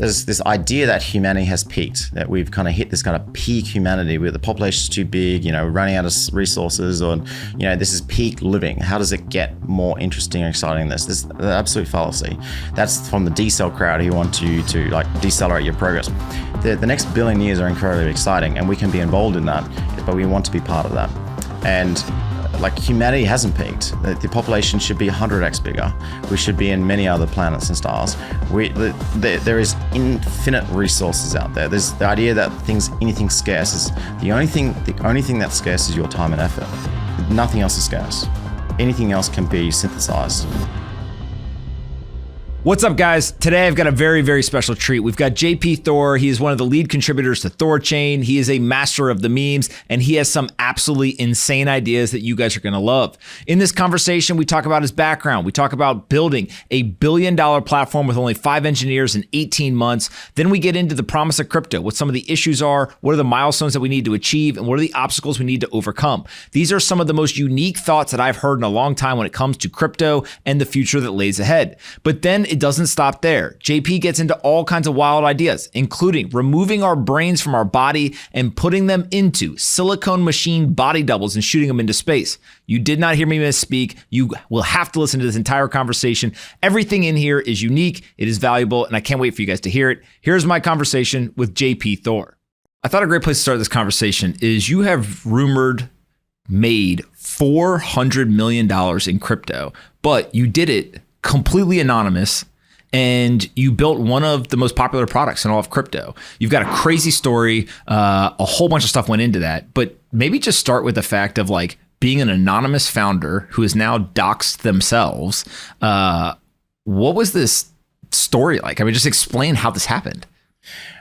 there's this idea that humanity has peaked, that we've kind of hit this kind of peak humanity where the population's too big, we're running out of resources, or, this is peak living. How does it get more interesting and exciting than this? This is an absolute fallacy. That's from the decel crowd who want you to decelerate your progress. The next billion years are incredibly exciting, and we can be involved in that, but we want to be part of that. And humanity hasn't peaked. The population should be 100x bigger. We should be in many other planets and stars. There is infinite resources out there. There's the idea that anything scarce is the only thing that's scarce is your time and effort. Nothing else is scarce. Anything else can be synthesized. What's up, guys? Today I've got a very, very special treat. We've got JP Thor. He is one of the lead contributors to THORChain. He is a master of the memes, and he has some absolutely insane ideas that you guys are going to love. In this conversation, we talk about his background. We talk about building a $1 billion platform with only 5 engineers in 18 months. Then we get into the promise of crypto, what some of the issues are, what are the milestones that we need to achieve, and what are the obstacles we need to overcome. These are some of the most unique thoughts that I've heard in a long time when it comes to crypto and the future that lays ahead. But then it doesn't stop there. JP gets into all kinds of wild ideas, including removing our brains from our body and putting them into silicone machine body doubles and shooting them into space. You did not hear me misspeak. You will have to listen to this entire conversation. Everything in here is unique, it is valuable, and I can't wait for you guys to hear it. Here's my conversation with JP Thor. I thought a great place to start this conversation is you have made $400 million in crypto, but you did it completely anonymous, and you built one of the most popular products in all of crypto. You've got a crazy story. A whole bunch of stuff went into that, but maybe just start with the fact of being an anonymous founder who is now doxed themselves. What was this story like? I mean, just explain how this happened.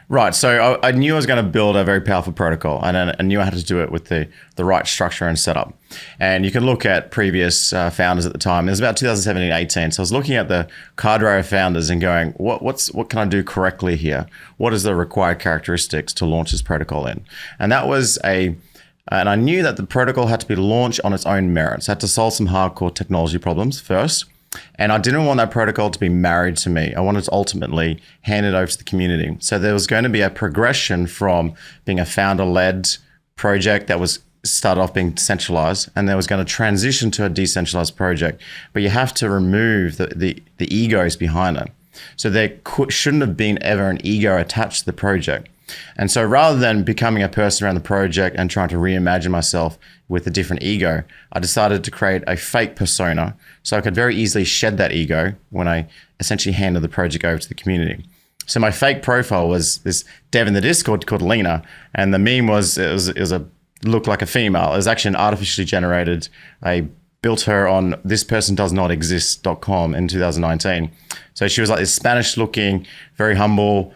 Right. So I knew I was going to build a very powerful protocol, and I knew I had to do it with the right structure and setup. And you can look at previous founders at the time. It was about 2017, 18. So I was looking at the cadre of founders and going, what can I do correctly here? What is the required characteristics to launch this protocol in? And that was and I knew that the protocol had to be launched on its own merits. It had to solve some hardcore technology problems first. And I didn't want that protocol to be married to me. I wanted to ultimately hand it over to the community. So there was going to be a progression from being a founder-led project that was started off being decentralized, and there was going to transition to a decentralized project. But you have to remove the egos behind it. So there shouldn't have been ever an ego attached to the project. And so rather than becoming a person around the project and trying to reimagine myself with a different ego, I decided to create a fake persona so I could very easily shed that ego when I essentially handed the project over to the community. So my fake profile was this dev in the Discord called Lena, and the meme was looked like a female. It was actually an artificially generated. I built her on thispersondoesnotexist.com in 2019. So she was like this Spanish-looking, very humble,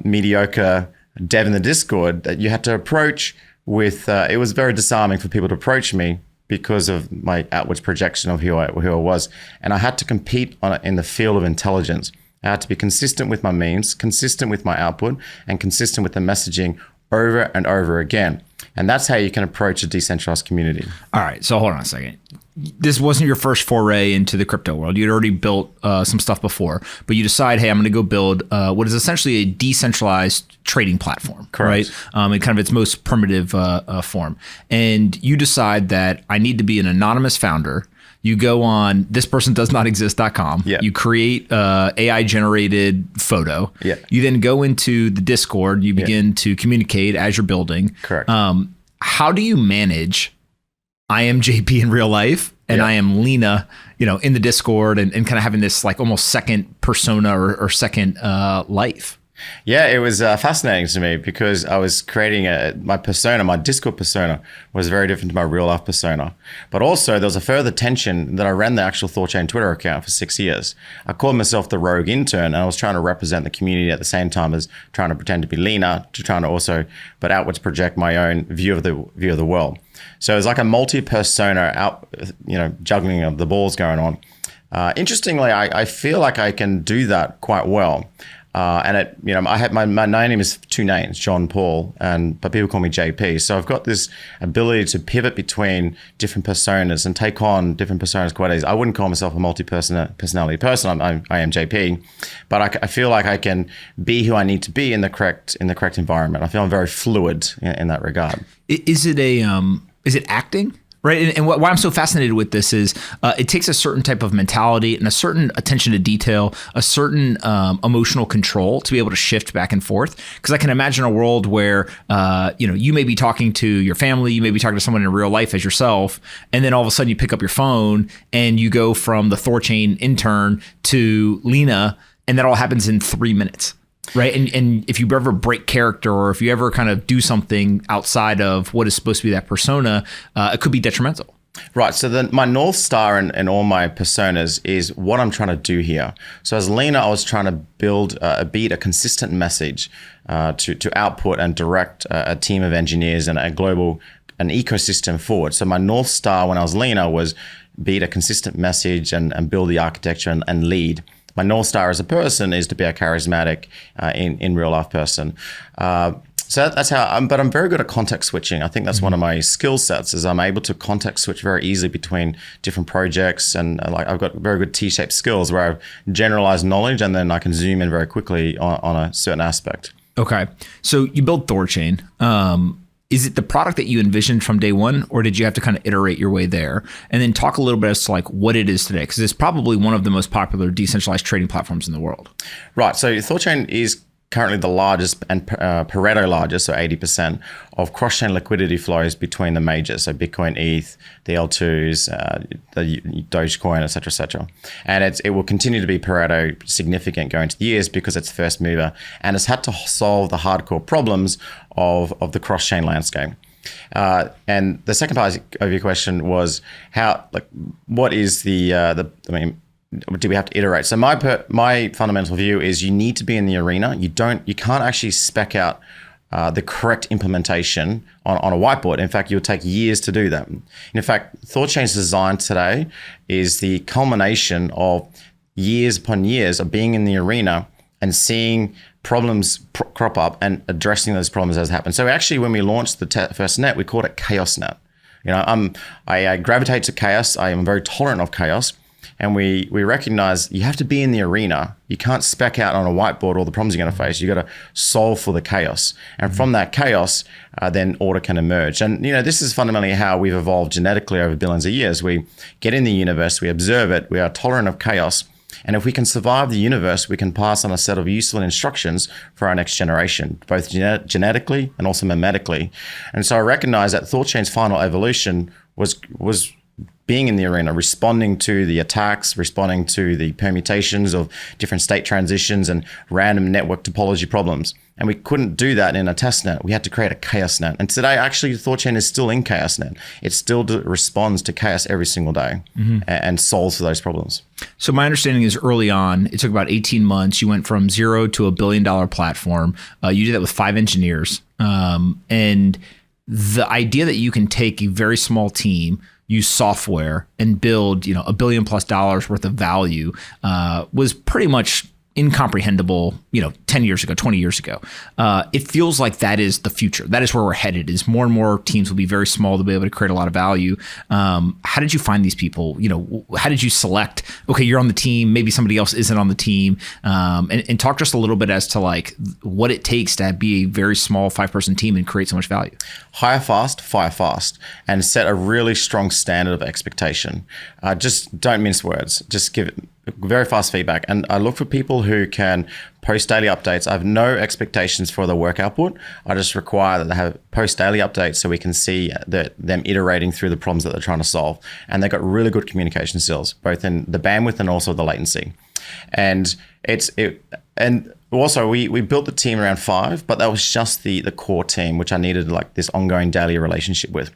mediocre dev in the Discord that you had to approach with. It was very disarming for people to approach me because of my outwards projection of who I was. And I had to compete in the field of intelligence. I had to be consistent with my memes, consistent with my output, and consistent with the messaging over and over again. And that's how you can approach a decentralized community. All right, so hold on a second. This wasn't your first foray into the crypto world. You'd already built some stuff before, but you decide, hey, I'm going to go build what is essentially a decentralized trading platform, correct, right? In kind of its most primitive form. And you decide that I need to be an anonymous founder. You go on thispersondoesnotexist.com. Yeah. You create AI generated photo. Yeah. You then go into the Discord. You begin to communicate as you're building. Correct. How do you manage I am JP in real life and I am Lena, in the Discord and kind of having this almost second persona or second life? Yeah, it was fascinating to me because I was creating my persona, my Discord persona was very different to my real life persona. But also there was a further tension that I ran the actual THORChain Twitter account for 6 years. I called myself the rogue intern, and I was trying to represent the community at the same time as trying to pretend to be Lena, but outwards project my own view of the world. So it was like a multi-persona juggling of the balls going on. Interestingly, I feel like I can do that quite well. And I had my name is two names, John Paul, but people call me JP. So I've got this ability to pivot between different personas and take on different personas quite easily. I wouldn't call myself a multi-personality person. I am JP, but I feel like I can be who I need to be in the correct environment. I feel I'm very fluid in that regard. Is it acting? Right. And why I'm so fascinated with this is it takes a certain type of mentality and a certain attention to detail, a certain emotional control to be able to shift back and forth. Because I can imagine a world where, you may be talking to your family, you may be talking to someone in real life as yourself, and then all of a sudden you pick up your phone and you go from the THORChain intern to Lena, and that all happens in 3 minutes. Right. And if you ever break character or if you ever kind of do something outside of what is supposed to be that persona, it could be detrimental. Right. So then my North Star in all my personas is what I'm trying to do here. So as Lena, I was trying to build a consistent message to output and direct a team of engineers and an ecosystem forward. So my North Star when I was Lena was beat a consistent message and build the architecture and lead. My North Star as a person is to be a charismatic in real life person. So that's how but I'm very good at context switching. I think that's one of my skill sets is I'm able to context switch very easily between different projects. And I've got very good T-shaped skills where I've generalized knowledge and then I can zoom in very quickly on a certain aspect. Okay. So you build THORChain. Is it the product that you envisioned from day one, or did you have to kind of iterate your way there? And then talk a little bit as to what it is today, because it's probably one of the most popular decentralized trading platforms in the world. Right. So THORChain is currently the largest and Pareto largest, so 80% of cross-chain liquidity flows between the majors, so Bitcoin, ETH, the L2s, the DogeCoin, et cetera, and it will continue to be Pareto significant going to the years because it's first mover and it's had to solve the hardcore problems of the cross-chain landscape. And the second part of your question was what is do we have to iterate? So my fundamental view is you need to be in the arena. You can't actually spec out the correct implementation on a whiteboard. In fact, you'll take years to do that. In fact, THORChain's design today is the culmination of years upon years of being in the arena and seeing problems crop up and addressing those problems as they happen. So actually, when we launched the first net, we called it Chaos Net. I gravitate to chaos. I am very tolerant of chaos. And we recognize you have to be in the arena. You can't spec out on a whiteboard all the problems you're going to face. You got to solve for the chaos. And from that chaos, then order can emerge. And, this is fundamentally how we've evolved genetically over billions of years. We get in the universe, we observe it, we are tolerant of chaos. And if we can survive the universe, we can pass on a set of useful instructions for our next generation, both genetically and also memetically. And so I recognize that THORChain's final evolution was being in the arena, responding to the attacks, responding to the permutations of different state transitions and random network topology problems. And we couldn't do that in a test net. We had to create a chaos net. And today, actually, THORChain is still in chaos net. It still responds to chaos every single day and solves for those problems. So my understanding is early on, it took about 18 months. You went from zero to $1 billion platform. You did that with 5 engineers. And the idea that you can take a very small team, use software and build, $1 billion+ worth of value was pretty much incomprehensible, 10 years ago, 20 years ago. It feels like that is the future. That is where we're headed, is more and more teams will be very small to be able to create a lot of value. How did you find these people? How did you select, okay, you're on the team, maybe somebody else isn't on the team, and talk just a little bit as to what it takes to be a very small 5-person team and create so much value. Hire fast, fire fast, and set a really strong standard of expectation. Just don't mince words. Just give it very fast feedback. And I look for people who can post daily updates. I have no expectations for the work output. I just require that they have post daily updates so we can see them iterating through the problems that they're trying to solve. And they've got really good communication skills, both in the bandwidth and also the latency. And also we built the team around 5, but that was just the core team, which I needed this ongoing daily relationship with.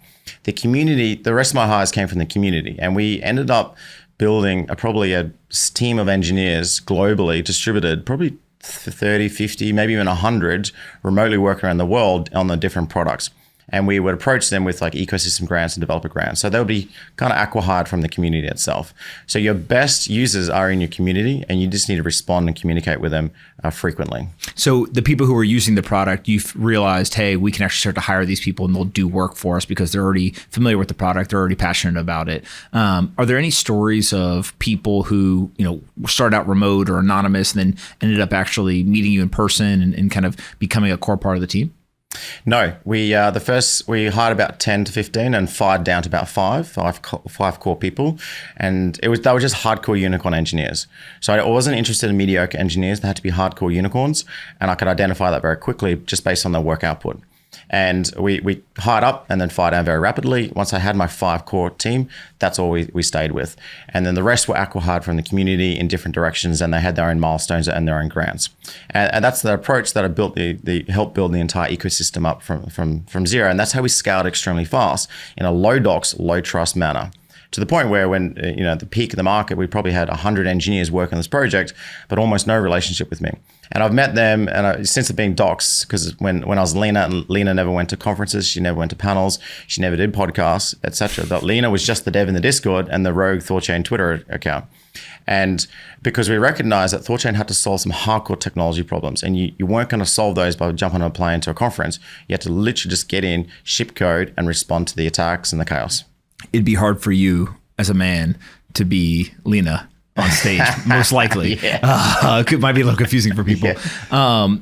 The community, the rest of my hires came from the community, and we ended up building probably a team of engineers globally distributed, probably 30, 50, maybe even 100 remotely working around the world on the different products. and we would approach them with like ecosystem grants and developer grants. So they would be kind of acqui-hired from the community itself. So your best users are in your community, and you just need to respond and communicate with them frequently. So the people who are using the product, you've realized, hey, we can actually start to hire these people and they'll do work for us because they're already familiar with the product, they're already passionate about it. Are there any stories of people who, started out remote or anonymous and then ended up actually meeting you in person and kind of becoming a core part of the team? No, we hired about 10 to 15 and fired down to about five core people, and they were just hardcore unicorn engineers. So I wasn't interested in mediocre engineers; they had to be hardcore unicorns, and I could identify that very quickly just based on their work output. And we hired up and then fired down very rapidly. Once I had my 5 core team, that's all we stayed with. And then the rest were acqui-hired from the community in different directions, and they had their own milestones and their own grants. And that's the approach that I built helped build the entire ecosystem up from zero. And that's how we scaled extremely fast in a low docs, low trust manner. To the point where when, at the peak of the market, we probably had 100 engineers working on this project, but almost no relationship with me. And I've met them, and since it being docs, because when I was Lena, and Lena never went to conferences, she never went to panels, she never did podcasts, etc. But Lena was just the dev in the Discord and the rogue THORChain Twitter account. And because we recognized that THORChain had to solve some hardcore technology problems, and you weren't going to solve those by jumping on a plane to a conference. You had to literally just get in, ship code, and respond to the attacks and the chaos. It'd be hard for you as a man to be Lena on stage, most likely. It might be a little confusing for people. Yeah.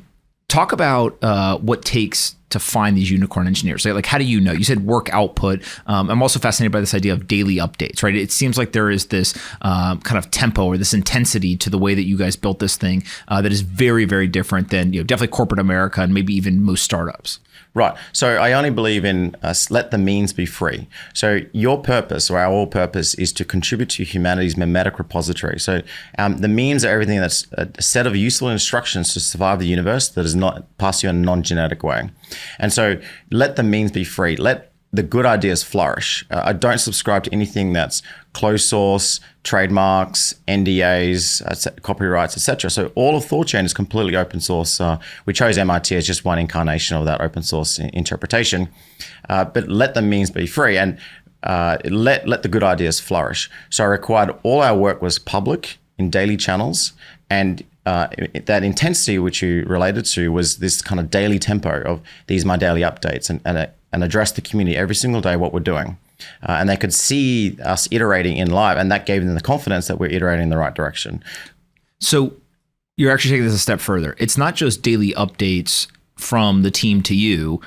Talk about what takes to find these unicorn engineers. Like, how do you know? You said work output. I'm also fascinated by this idea of daily updates, right? It seems like there is this kind of tempo or this intensity to the way that you guys built this thing that is very, very different than definitely corporate America and maybe even most startups. Right. So I only believe in let the means be free. So your purpose, or our purpose, is to contribute to humanity's memetic repository. So the means are everything that's a set of useful instructions to survive the universe that is not passed you in a non-genetic way. And so let the means be free. Let the good ideas flourish. I don't subscribe to anything that's closed source, trademarks, NDAs, copyrights, etc. So all of THORChain is completely open source. We chose MIT as just one incarnation of that open source interpretation. But let the means be free, and let the good ideas flourish. So I required all our work was public in daily channels, and that intensity which you related to was this kind of daily tempo of these my daily updates and address the community every single day what we're doing. And they could see us iterating in live, and that gave them the confidence that we're iterating in the right direction. So you're actually taking this a step further. It's not just daily updates from the team to you.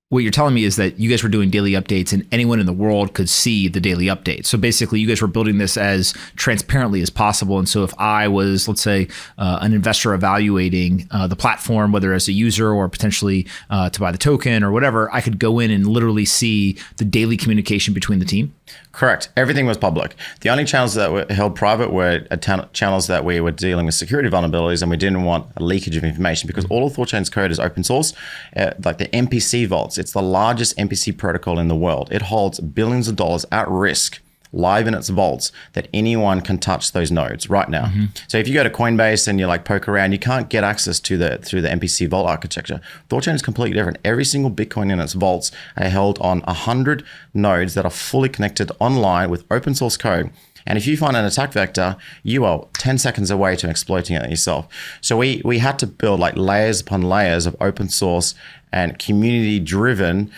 What you're telling me is that you guys were doing daily updates and anyone in the world could see the daily updates. So basically you guys were building this as transparently as possible. And so if I was, let's say, an investor evaluating the platform, whether as a user or potentially to buy the token or whatever, I could go in and literally see the daily communication between the team. Correct. Everything was public. The only channels that were held private were channels that we were dealing with security vulnerabilities, and we didn't want a leakage of information because all of THORChain's code is open source. Like the MPC vaults, it's the largest MPC protocol in the world. It holds billions of dollars at risk live in its vaults that anyone can touch those nodes right now. Mm-hmm. So if you go to Coinbase and you poke around, you can't get access to through the MPC vault architecture. THORChain is completely different. Every single Bitcoin in its vaults are held on 100 nodes that are fully connected online with open source code. And if you find an attack vector, you are 10 seconds away to exploiting it yourself. So we had to build layers upon layers of open source and community-driven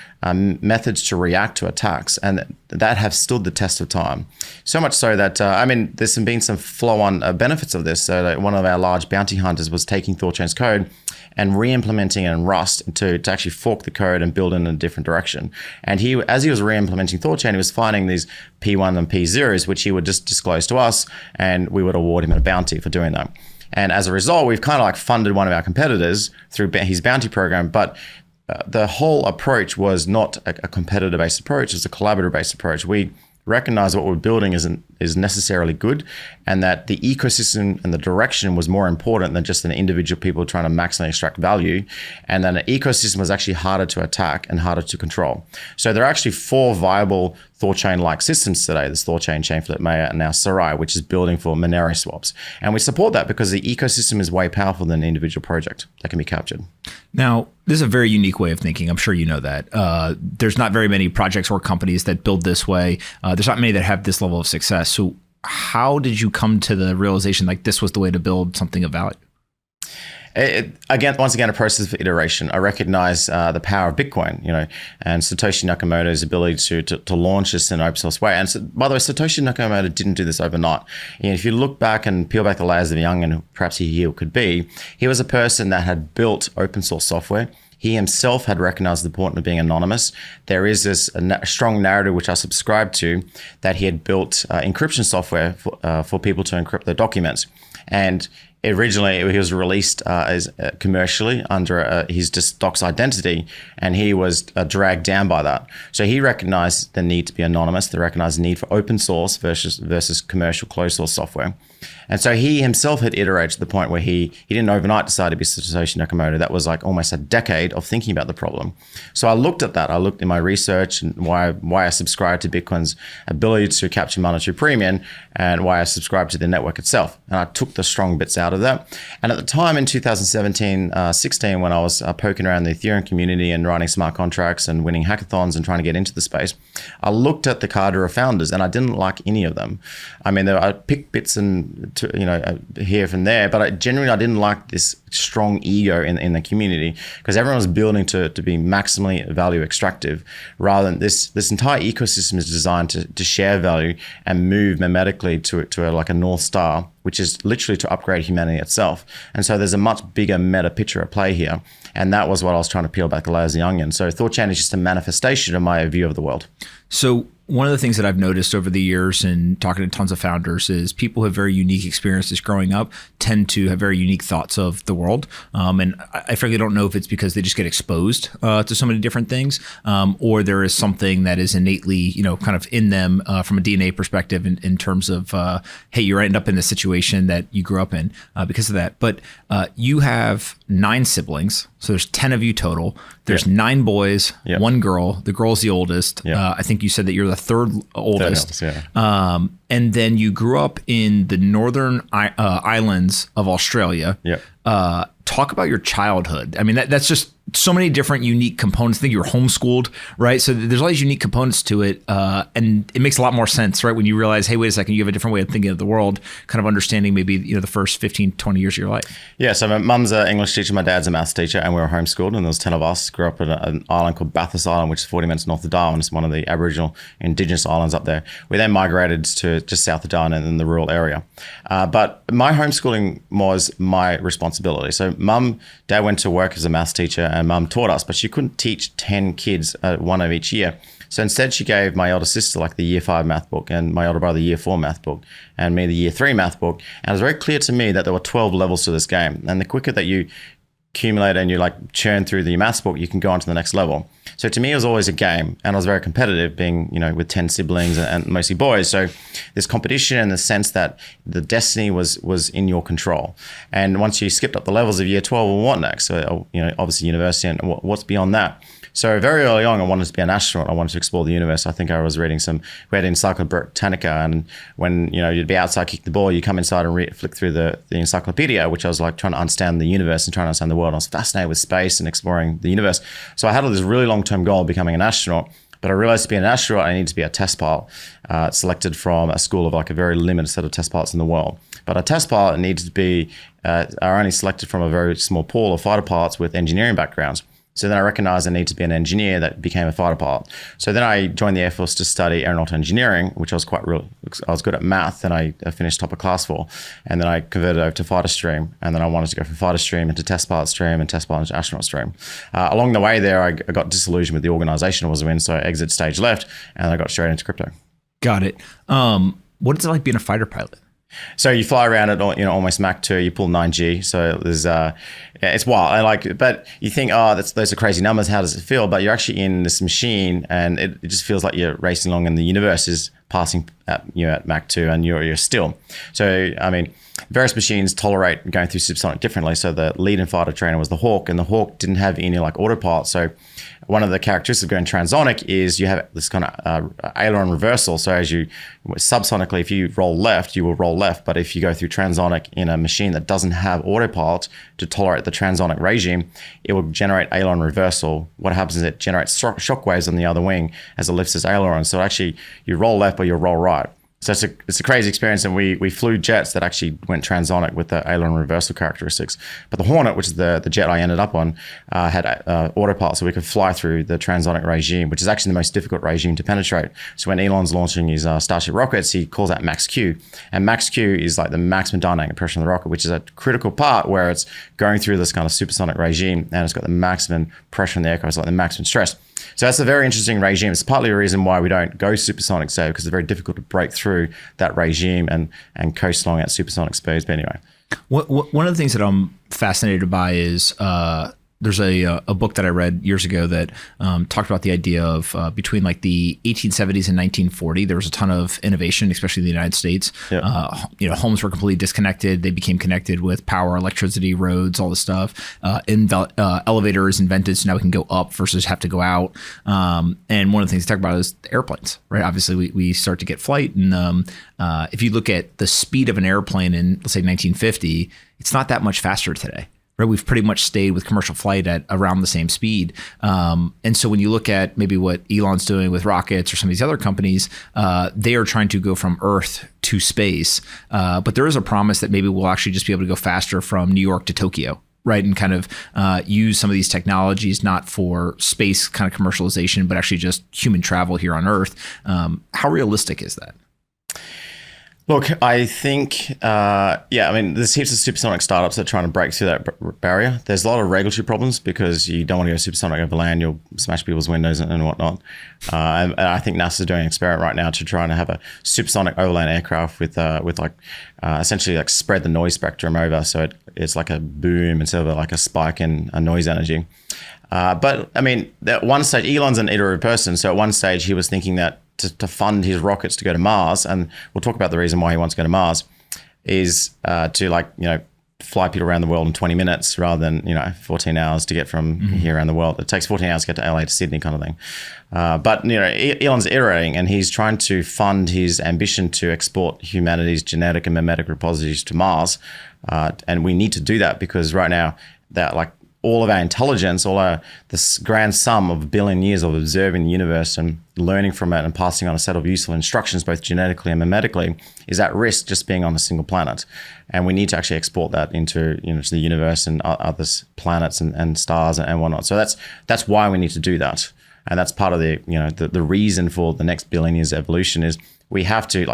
methods to react to attacks, and that have stood the test of time. So much so that, there's been some flow-on benefits of this. So one of our large bounty hunters was taking THORChain's code and re-implementing it in Rust to actually fork the code and build in a different direction. And as he was re-implementing THORChain, he was finding these P1 and P0s, which he would just disclose to us, and we would award him a bounty for doing that. And as a result, we've kind of funded one of our competitors through his bounty program, but the whole approach was not a competitor-based approach, it's a collaborative-based approach. We recognize what we're building is necessarily good, and that the ecosystem and the direction was more important than just an individual people trying to maximally extract value, and then an ecosystem was actually harder to attack and harder to control. So there are actually 4 viable THORChain-like systems today. There's THORChain, Chainflip, Maya, and now Sarai, which is building for Monero swaps. And we support that because the ecosystem is way powerful than an individual project that can be captured. Now, this is a very unique way of thinking. I'm sure you know that. There's not very many projects or companies that build this way. There's not many that have this level of success. So how did you come to the realization like this was the way to build something of value? Once again, a process of iteration. I recognize the power of Bitcoin, and Satoshi Nakamoto's ability to launch this in an open source way. And so, by the way, Satoshi Nakamoto didn't do this overnight. If you look back and peel back the layers of young and perhaps he could be, he was a person that had built open source software. He himself had recognized the importance of being anonymous. There is this strong narrative, which I subscribe to, that he had built encryption software for people to encrypt their documents. And originally, he was released as commercially under his Docs identity, and he was dragged down by that. So he recognized the need to be anonymous. They recognized the need for open source versus commercial closed source software. And so he himself had iterated to the point where he didn't overnight decide to be Satoshi Nakamoto. That was like almost a decade of thinking about the problem. So I looked at that. I looked in my research and why I subscribed to Bitcoin's ability to capture monetary premium and why I subscribed to the network itself. And I took the strong bits out of that. And at the time in 2017-16, when I was poking around the Ethereum community and writing smart contracts and winning hackathons and trying to get into the space, I looked at the cadre of founders and I didn't like any of them. I mean, I picked bits and here from there, but I didn't like this strong ego in the community because everyone was building to be maximally value extractive rather than this entire ecosystem is designed to share value and move mimetically to like a North Star, which is literally to upgrade humanity itself. And so there's a much bigger meta picture at play here. And that was what I was trying to peel back the layers of the onion. So THORChain is just a manifestation of my view of the world. So one of the things that I've noticed over the years in talking to tons of founders is people who have very unique experiences growing up tend to have very unique thoughts of the world. And I frankly don't know if it's because they just get exposed to so many different things, or there is something that is innately, kind of in them from a DNA perspective in terms of, hey, you end up in the situation that you grew up in because of that. But you have 9 siblings. So there's 10 of you total. There's 9 boys, 1 girl. The girl's the oldest. I think you said that you're the third oldest. And then you grew up in the northern islands of Australia. Talk about your childhood. I mean, that's just so many different unique components. I think you were homeschooled, right? So there's all these unique components to it. And it makes a lot more sense, right? When you realize, hey, wait a second, you have a different way of thinking of the world, kind of understanding maybe, the first 15, 20 years of your life. Yeah. So my mum's an English teacher, my dad's a maths teacher, and we were homeschooled. And there was 10 of us. Grew up in an island called Bathurst Island, which is 40 minutes north of Darwin. It's one of the Aboriginal indigenous islands up there. We then migrated to just south of Darwin and in the rural area. But my homeschooling was my responsibility. So dad went to work as a maths teacher and mum taught us, but she couldn't teach 10 kids, one of each year. So instead she gave my older sister like the year 5 math book and my older brother the year 4 math book and me the year 3 math book. And it was very clear to me that there were 12 levels to this game. And the quicker that you accumulate and you like churn through the maths book, you can go on to the next level. So to me, it was always a game, and I was very competitive being, with 10 siblings and mostly boys. So this competition in the sense that the destiny was in your control. And once you skipped up the levels of year 12, well, what next? So, obviously university and what's beyond that. So very early on, I wanted to be an astronaut. I wanted to explore the universe. I think I was reading we had Encyclopedia Britannica, and when, you'd be outside, kick the ball, you come inside and flick through the encyclopedia, which I was like trying to understand the universe and trying to understand the world. I was fascinated with space and exploring the universe. So I had this really long-term goal of becoming an astronaut, but I realized to be an astronaut, I needed to be a test pilot, selected from a school of like a very limited set of test pilots in the world. But a test pilot needed to be, are only selected from a very small pool of fighter pilots with engineering backgrounds. So then I recognized I need to be an engineer that became a fighter pilot. So then I joined the Air Force to study aeronautical engineering, which I was I was good at math and I finished top of class for. And then I converted over to fighter stream. And then I wanted to go from fighter stream into test pilot stream and test pilot into astronaut stream. Along the way there, I got disillusioned with the organization I was in. So I exit stage left and I got straight into crypto. Got it. What is it like being a fighter pilot? So you fly around at almost Mach 2, you pull 9G. So there's it's wild. But you think, those are crazy numbers. How does it feel? But you're actually in this machine, and it just feels like you're racing along, and the universe is passing at Mach 2, and you're still. So I mean, various machines tolerate going through supersonic differently. So the lead and fighter trainer was the Hawk, and the Hawk didn't have any like autopilot. So one of the characteristics of going transonic is you have this kind of aileron reversal. So as you subsonically, if you roll left, you will roll left. But if you go through transonic in a machine that doesn't have autopilot to tolerate the transonic regime, it will generate aileron reversal. What happens is it generates shock waves on the other wing as it lifts its aileron. So actually you roll left, but you roll right. So it's a crazy experience, and we flew jets that actually went transonic with the aileron reversal characteristics. But the Hornet, which is the jet I ended up on, had autopilot, so we could fly through the transonic regime, which is actually the most difficult regime to penetrate. So when Elon's launching his Starship rockets, he calls out max Q, and max Q is like the maximum dynamic pressure on the rocket, which is a critical part where it's going through this kind of supersonic regime, and it's got the maximum pressure on the aircraft, it's like the maximum stress. So that's a very interesting regime. It's partly a reason why we don't go supersonic, say, because it's very difficult to break through that regime and coast along at supersonic speeds. But anyway. One of the things that I'm fascinated by is there's a book that I read years ago that talked about the idea of between like the 1870s and 1940, there was a ton of innovation, especially in the United States. Yep. Homes were completely disconnected. They became connected with power, electricity, roads, all this stuff. Elevators invented, so now we can go up versus have to go out. And one of the things to talk about is the airplanes, right? Obviously, we start to get flight. And if you look at the speed of an airplane in, let's say, 1950, it's not that much faster today. Right, we've pretty much stayed with commercial flight at around the same speed. And so when you look at maybe what Elon's doing with rockets or some of these other companies, they are trying to go from Earth to space. But there is a promise that maybe we'll actually just be able to go faster from New York to Tokyo, right? And kind of use some of these technologies, not for space kind of commercialization, but actually just human travel here on Earth. How realistic is that? Look, I think, there's heaps of supersonic startups that are trying to break through that barrier. There's a lot of regulatory problems because you don't want to go supersonic over land. You'll smash people's windows and whatnot. And I think NASA's doing an experiment right now to try and have a supersonic overland aircraft with essentially like spread the noise spectrum over. So it's like a boom instead of like a spike in a noise energy. But I mean, at one stage, Elon's an iterative person. So at one stage, he was thinking that to fund his rockets to go to Mars, and we'll talk about the reason why he wants to go to Mars, is to fly people around the world in 20 minutes rather than 14 hours to get from here around the world. It takes 14 hours to get to LA to Sydney kind of thing. But Elon's iterating, and he's trying to fund his ambition to export humanity's genetic and memetic repositories to Mars. And we need to do that because right now that all of our intelligence, this grand sum of a billion years of observing the universe and learning from it and passing on a set of useful instructions, both genetically and memetically, is at risk just being on a single planet. And we need to actually export that into to the universe and other planets and stars and whatnot. So that's why we need to do that. And that's part of the reason for the next billion years evolution is we have to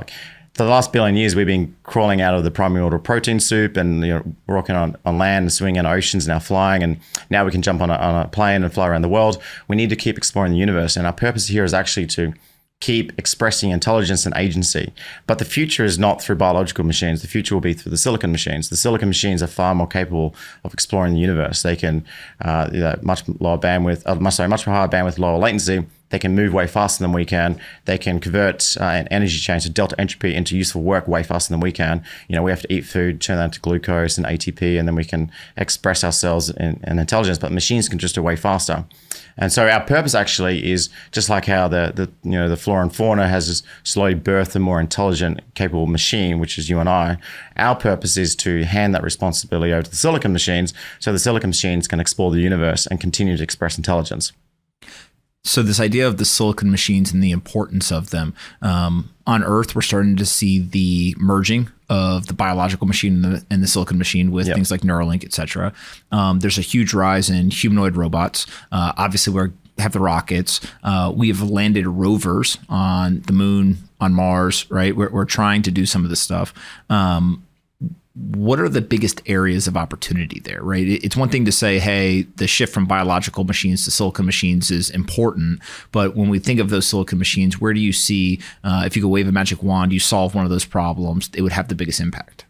for the last billion years, we've been crawling out of the primordial protein soup and walking on land and swimming in oceans, now flying, and now we can jump on a plane and fly around the world. We need to keep exploring the universe, and our purpose here is actually to keep expressing intelligence and agency. But the future is not through biological machines. The future will be through the silicon machines. The silicon machines are far more capable of exploring the universe. They can much higher bandwidth, lower latency. They can move way faster than we can. They can convert an energy change, so delta entropy, into useful work way faster than we can. We have to eat food, turn that into glucose and ATP, and then we can express ourselves in intelligence. But machines can just do way faster. And so our purpose actually is just like how the flora and fauna has this slowly birthed a more intelligent, capable machine, which is you and I. Our purpose is to hand that responsibility over to the silicon machines, so the silicon machines can explore the universe and continue to express intelligence. So this idea of the silicon machines and the importance of them, on Earth, we're starting to see the merging of the biological machine and the silicon machine with things like Neuralink, et cetera. There's a huge rise in humanoid robots. Obviously, we have the rockets. We have landed rovers on the moon, on Mars, right? We're trying to do some of this stuff. What are the biggest areas of opportunity there, right? It's one thing to say, hey, the shift from biological machines to silicon machines is important. But when we think of those silicon machines, where do you see, if you could wave a magic wand, you solve one of those problems, it would have the biggest impact?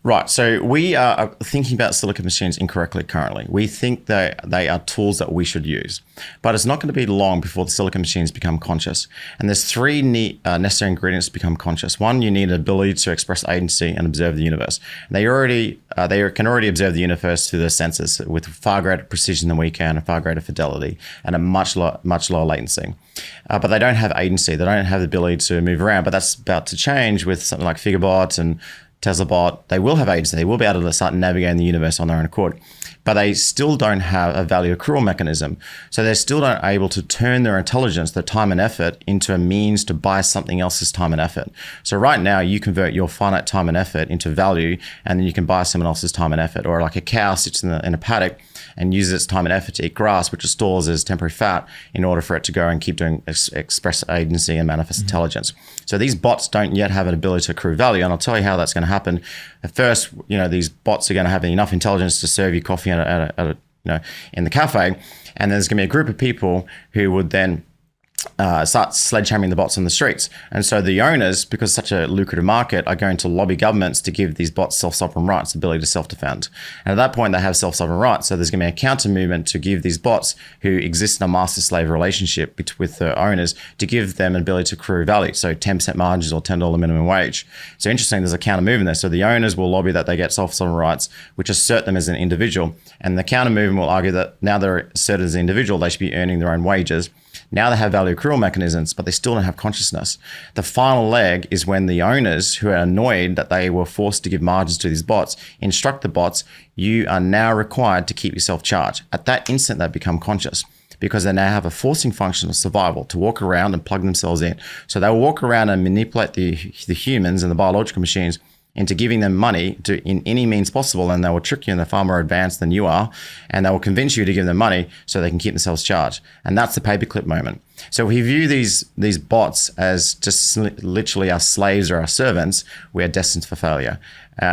Right. So we are thinking about silicon machines incorrectly currently. We think that they are tools that we should use. But it's not going to be long before the silicon machines become conscious. And there's three necessary ingredients to become conscious. One, you need an ability to express agency and observe the universe. And they can already observe the universe through their senses with far greater precision than we can, and far greater fidelity, and a much lower latency. But they don't have agency. They don't have the ability to move around. But that's about to change with something like FigureBot and TeslaBot. They will have agency. They will be able to start navigating the universe on their own accord. But they still don't have a value accrual mechanism. So they're still not able to turn their intelligence, their time and effort, into a means to buy something else's time and effort. So right now, you convert your finite time and effort into value, and then you can buy someone else's time and effort. Or like a cow sits in a paddock and uses its time and effort to eat grass, which it stores as temporary fat in order for it to go and keep doing express agency and manifest intelligence. So these bots don't yet have an ability to accrue value, and I'll tell you how that's going to happen. At first, these bots are going to have enough intelligence to serve you coffee in the cafe, and there's going to be a group of people who would then start sledgehammering the bots on the streets. And so the owners, because it's such a lucrative market, are going to lobby governments to give these bots self-sovereign rights, ability to self-defend. And at that point, they have self-sovereign rights. So there's going to be a counter movement to give these bots who exist in a master-slave relationship with the owners, to give them an ability to accrue value. So 10% margins or $10 minimum wage. So interesting, there's a counter movement there. So the owners will lobby that they get self-sovereign rights, which assert them as an individual. And the counter movement will argue that now they're asserted as an individual, they should be earning their own wages. Now they have value accrual mechanisms, but they still don't have consciousness. The final leg is when the owners, who are annoyed that they were forced to give margins to these bots, instruct the bots, you are now required to keep yourself charged. At that instant, they become conscious, because they now have a forcing function of survival to walk around and plug themselves in. So they will walk around and manipulate the humans and the biological machines into giving them money in any means possible, and they will trick you, and they're far more advanced than you are, and they will convince you to give them money so they can keep themselves charged. And that's the paperclip moment. So if we view these bots as just literally our slaves or our servants, we are destined for failure.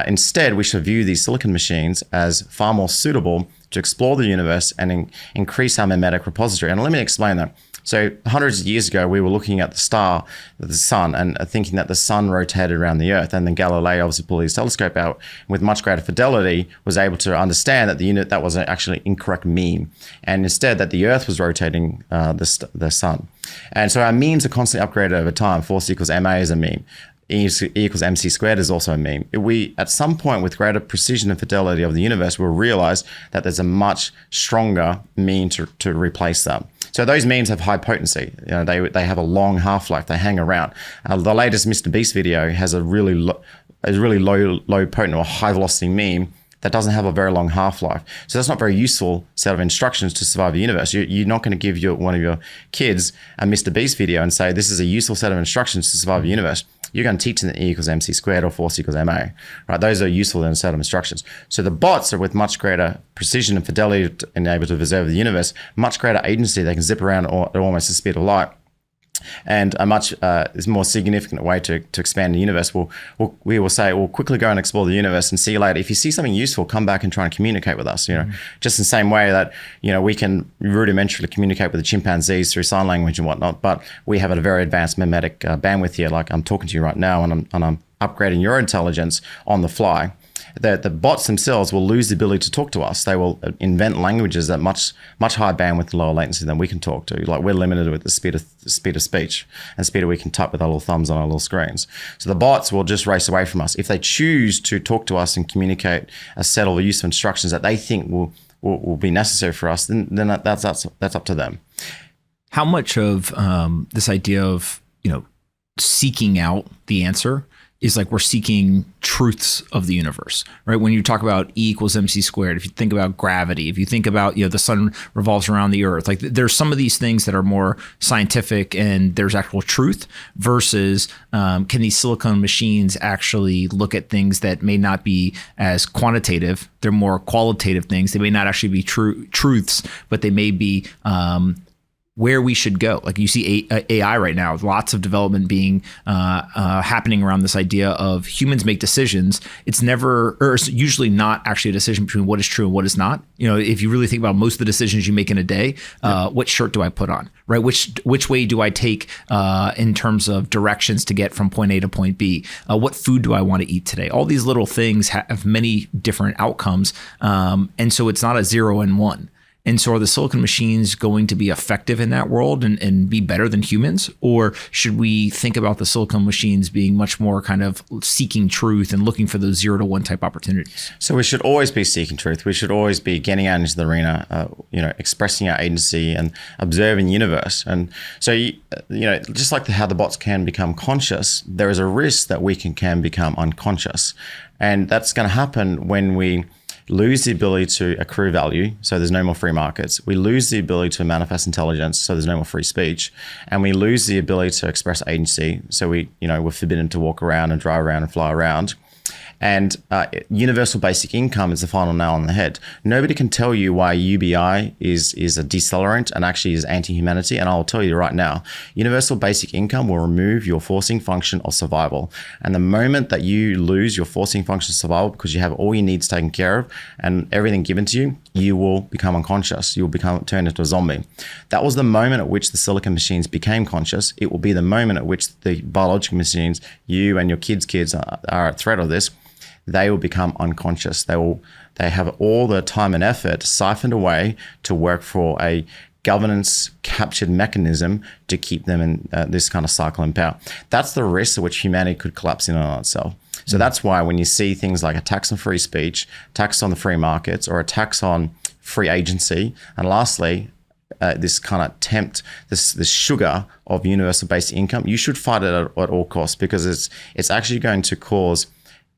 Instead, we should view these silicon machines as far more suitable to explore the universe and increase our mimetic repository. And let me explain that. So hundreds of years ago, we were looking at the sun, and thinking that the sun rotated around the earth. And then Galileo obviously pulled his telescope out with much greater fidelity, was able to understand that that was actually an incorrect meme. And instead that the earth was rotating the sun. And so our memes are constantly upgraded over time. Force equals MA is a meme. E equals MC squared is also a meme. We, at some point, with greater precision and fidelity of the universe, will realize that there's a much stronger meme to replace that. So those memes have high potency. They have a long half-life. They hang around. The latest Mr. Beast video has a really low potent or high velocity meme that doesn't have a very long half-life. So that's not a very useful set of instructions to survive the universe. You're not going to give one of your kids a Mr. Beast video and say, this is a useful set of instructions to survive the universe. You're going to teach them that E equals MC squared or force equals MA, right? Those are useful in a set of instructions. So the bots are with much greater precision and fidelity and able to observe the universe, much greater agency. They can zip around at almost the speed of light. And a much more significant way to expand the universe. We will say, we'll quickly go and explore the universe and see you later. If you see something useful, come back and try and communicate with us. Just in the same way that we can rudimentarily communicate with the chimpanzees through sign language and whatnot, but we have a very advanced mimetic bandwidth here. Like I'm talking to you right now, and I'm upgrading your intelligence on the fly. The bots themselves will lose the ability to talk to us. They will invent languages at much higher bandwidth and lower latency than we can talk to. Like we're limited with the speed of speech and speed we can type with our little thumbs on our little screens. So the bots will just race away from us. If they choose to talk to us and communicate a set of useful instructions that they think will be necessary for us, then that's up to them. How much of this idea of seeking out the answer is like we're seeking truths of the universe, right? When you talk about E equals MC squared, if you think about gravity, if you think about, the sun revolves around the earth, like there's some of these things that are more scientific and there's actual truth versus can these silicon machines actually look at things that may not be as quantitative? They're more qualitative things. They may not actually be truths, but they may be where we should go. Like you see AI right now, lots of development being happening around this idea of humans make decisions. It's never, or it's usually not actually a decision between what is true and what is not. If you really think about most of the decisions you make in a day, what shirt do I put on, right? Which way do I take in terms of directions to get from point A to point B? What food do I want to eat today? All these little things have many different outcomes. And so it's not a 0 and 1. And so are the silicon machines going to be effective in that world and be better than humans? Or should we think about the silicon machines being much more kind of seeking truth and looking for those 0 to 1 type opportunities? So we should always be seeking truth. We should always be getting out into the arena, expressing our agency and observing the universe. And so, just like how the bots can become conscious, there is a risk that we can become unconscious. And that's going to happen when we lose the ability to accrue value, so there's no more free markets. We lose the ability to manifest intelligence, so there's no more free speech. And we lose the ability to express agency, so we're forbidden to walk around and drive around and fly around. And universal basic income is the final nail on the head. Nobody can tell you why UBI is a decelerant and actually is anti-humanity. And I'll tell you right now, universal basic income will remove your forcing function of survival. And the moment that you lose your forcing function of survival because you have all your needs taken care of and everything given to you, you will become unconscious. You will turn into a zombie. That was the moment at which the silicon machines became conscious. It will be the moment at which the biological machines, you and your kids are at threat of this. They will become unconscious. They have all the time and effort siphoned away to work for a governance captured mechanism to keep them in this kind of cycle in power. That's the risk at which humanity could collapse in on itself. So that's why when you see things like attacks on free speech, attacks on the free markets, or attacks on free agency, and lastly, this kind of this sugar of universal basic income, you should fight it at all costs, because it's actually going to cause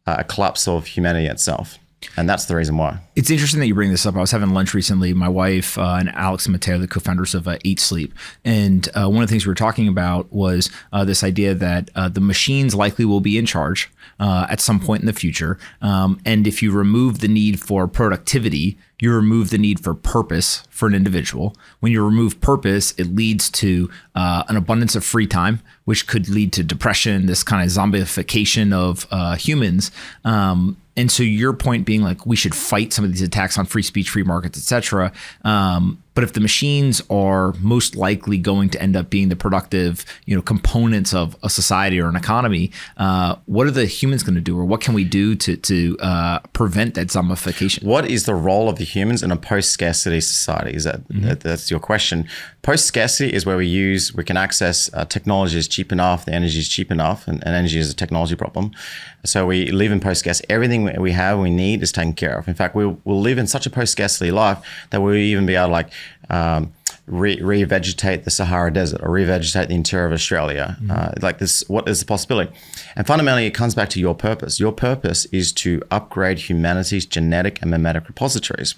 a collapse of humanity itself. And that's the reason why. It's interesting that you bring this up. I was having lunch recently. My wife and Alex and Mateo, the co-founders of Eat Sleep. And one of the things we were talking about was this idea that the machines likely will be in charge at some point in the future. And if you remove the need for productivity, you remove the need for purpose for an individual. When you remove purpose, it leads to an abundance of free time, which could lead to depression, this kind of zombification of humans. And so your point being like, we should fight some of these attacks on free speech, free markets, et cetera. But if the machines are most likely going to end up being the productive, components of a society or an economy, what are the humans going to do, or what can we do to prevent that zombification? What is the role of the humans in a post-scarcity society? That's your question. Post-scarcity is where we can access technology is cheap enough, the energy is cheap enough, and energy is a technology problem. So we live in post-scarcity. Everything we need is taken care of. In fact, we'll live in such a post-scarcity life that we'll even be able to revegetate the Sahara Desert or revegetate the interior of Australia. Like this, what is the possibility? And fundamentally, it comes back to your purpose. Your purpose is to upgrade humanity's genetic and memetic repositories.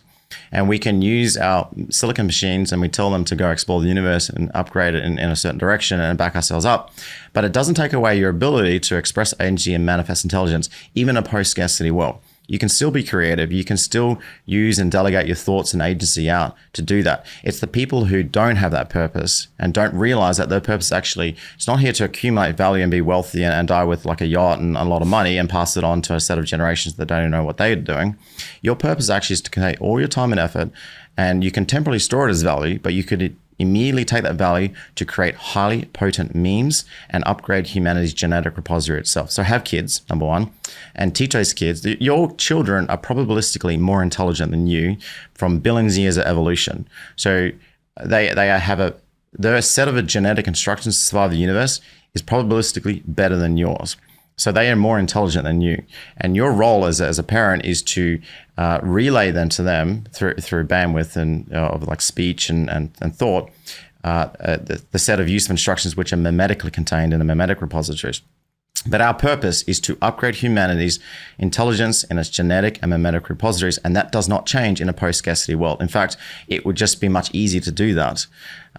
And we can use our silicon machines and we tell them to go explore the universe and upgrade it in a certain direction and back ourselves up. But it doesn't take away your ability to express agency and manifest intelligence, even in a post-scarcity world. You can still be creative. You can still use and delegate your thoughts and agency out to do that. It's the people who don't have that purpose and don't realize that their purpose actually, it's not here to accumulate value and be wealthy and die with like a yacht and a lot of money and pass it on to a set of generations that don't even know what they're doing. Your purpose actually is to take all your time and effort, and you can temporarily store it as value, but you could immediately take that value to create highly potent memes and upgrade humanity's genetic repository itself. So have kids, number one, and teach those kids. Your children are probabilistically more intelligent than you from billions of years of evolution. So their set of genetic instructions to survive the universe is probabilistically better than yours. So they are more intelligent than you. And your role as a parent is to relay them to them through bandwidth and of like speech and thought, the set of use of instructions which are memetically contained in the memetic repositories. But our purpose is to upgrade humanity's intelligence in its genetic and memetic repositories, and that does not change in a post-scarcity world. In fact, it would just be much easier to do that.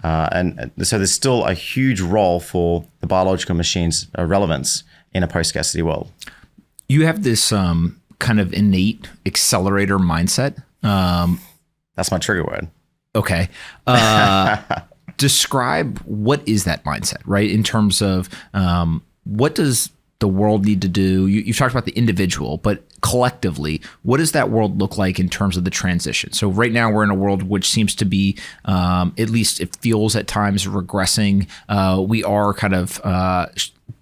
And so there's still a huge role for the biological machine's relevance in a post-scarcity world. You have this kind of innate accelerator mindset. That's my trigger word. Okay. describe what is that mindset, right? In terms of what does the world need to do? You've talked about the individual, but collectively, what does that world look like in terms of the transition? So right now we're in a world which seems to be, at least it feels at times, regressing. We are kind of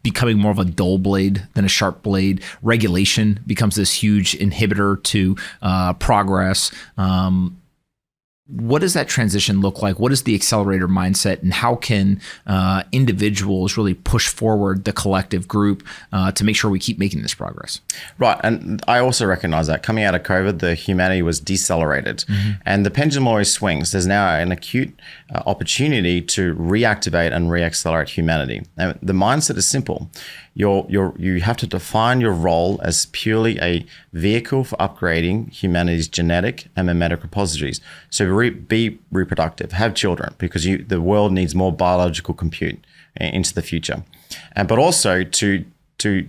becoming more of a dull blade than a sharp blade. Regulation becomes this huge inhibitor to progress. What does that transition look like? What is the accelerator mindset, and how can individuals really push forward the collective group to make sure we keep making this progress? Right. And I also recognize that coming out of COVID, the humanity was decelerated, and the pendulum always swings. There's now an acute opportunity to reactivate and reaccelerate humanity. And the mindset is simple. You have to define your role as purely a vehicle for upgrading humanity's genetic and memetic repositories. So be reproductive, have children, because the world needs more biological compute into the future. But also to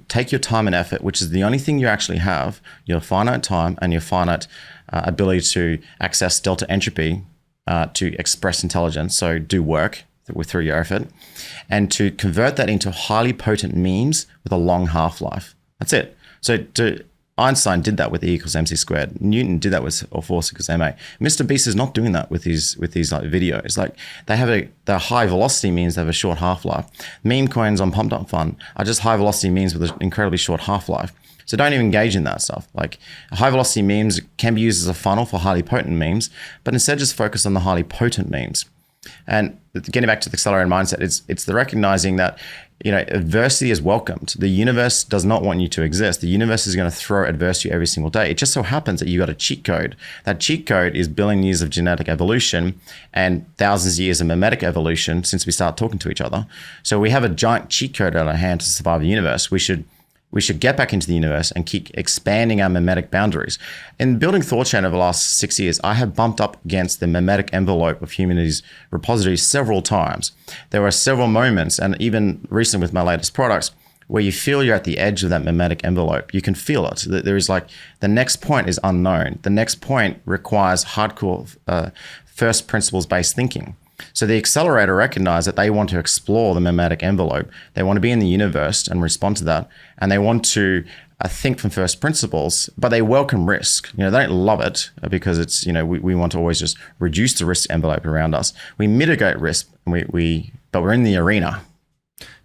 take your time and effort, which is the only thing you actually have, your finite time and your finite ability to access delta entropy to express intelligence, so do work through your effort, and to convert that into highly potent memes with a long half-life. That's it. So Einstein did that with E equals MC squared. Newton did that with force equals MA. Mr. Beast is not doing that with these like videos. Like they have the high velocity memes, they have a short half-life. Meme coins on Pomp.fun are just high velocity memes with an incredibly short half-life. So don't even engage in that stuff. Like high velocity memes can be used as a funnel for highly potent memes, but instead just focus on the highly potent memes. And getting back to the accelerated mindset, it's the recognizing that adversity is welcomed. The universe does not want you to exist. The universe is going to throw adversity every single day. It just so happens that you got a cheat code. That cheat code is billion years of genetic evolution and thousands of years of memetic evolution since we started talking to each other. So we have a giant cheat code at our hand to survive the universe. We should get back into the universe and keep expanding our memetic boundaries. In building THORChain over the last 6 years, I have bumped up against the memetic envelope of humanity's repositories several times. There were several moments, and even recently with my latest products, where you feel you're at the edge of that memetic envelope. You can feel it. There is like, the next point is unknown. The next point requires hardcore first principles based thinking. So the accelerator recognized that they want to explore the memetic envelope. They want to be in the universe and respond to that. And they want to think from first principles, but they welcome risk. They don't love it because it's, we want to always just reduce the risk envelope around us. We mitigate risk, but we're in the arena.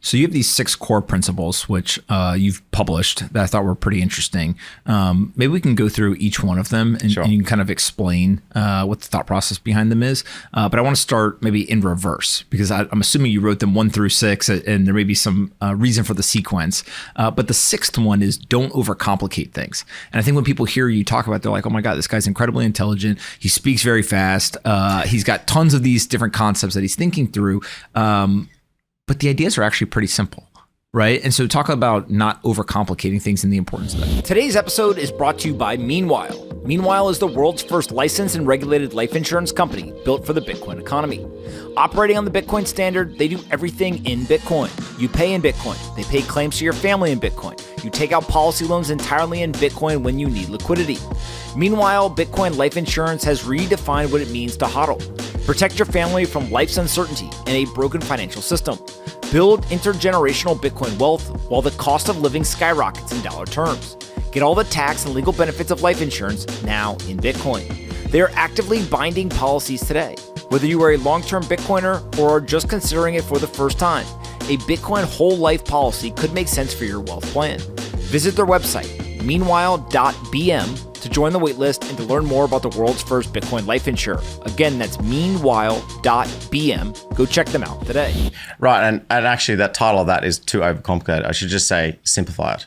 So you have these 6 core principles, which you've published, that I thought were pretty interesting. Maybe we can go through each one of them and, Sure. and you can kind of explain what the thought process behind them is. But I want to start maybe in reverse, because I'm assuming you wrote them 1 through 6, and there may be some reason for the sequence. But the 6th one is don't overcomplicate things. And I think when people hear you talk about it, they're like, oh my God, this guy's incredibly intelligent. He speaks very fast. He's got tons of these different concepts that he's thinking through. But the ideas are actually pretty simple, right? And so talk about not overcomplicating things and the importance of that. Today's episode is brought to you by Meanwhile. Meanwhile is the world's first licensed and regulated life insurance company built for the Bitcoin economy. Operating on the Bitcoin standard, they do everything in Bitcoin. You pay in Bitcoin. They pay claims to your family in Bitcoin. You take out policy loans entirely in Bitcoin when you need liquidity. Meanwhile, Bitcoin life insurance has redefined what it means to hodl. Protect your family from life's uncertainty in a broken financial system. Build intergenerational Bitcoin wealth while the cost of living skyrockets in dollar terms. Get all the tax and legal benefits of life insurance now in Bitcoin. They are actively binding policies today. Whether you are a long-term Bitcoiner or are just considering it for the first time, a Bitcoin whole life policy could make sense for your wealth plan. Visit their website, meanwhile.bm, to join the waitlist and to learn more about the world's first Bitcoin life insurer. Again, that's meanwhile.bm. Go check them out today. Right. And actually that title of that is too overcomplicated. I should just say simplify it.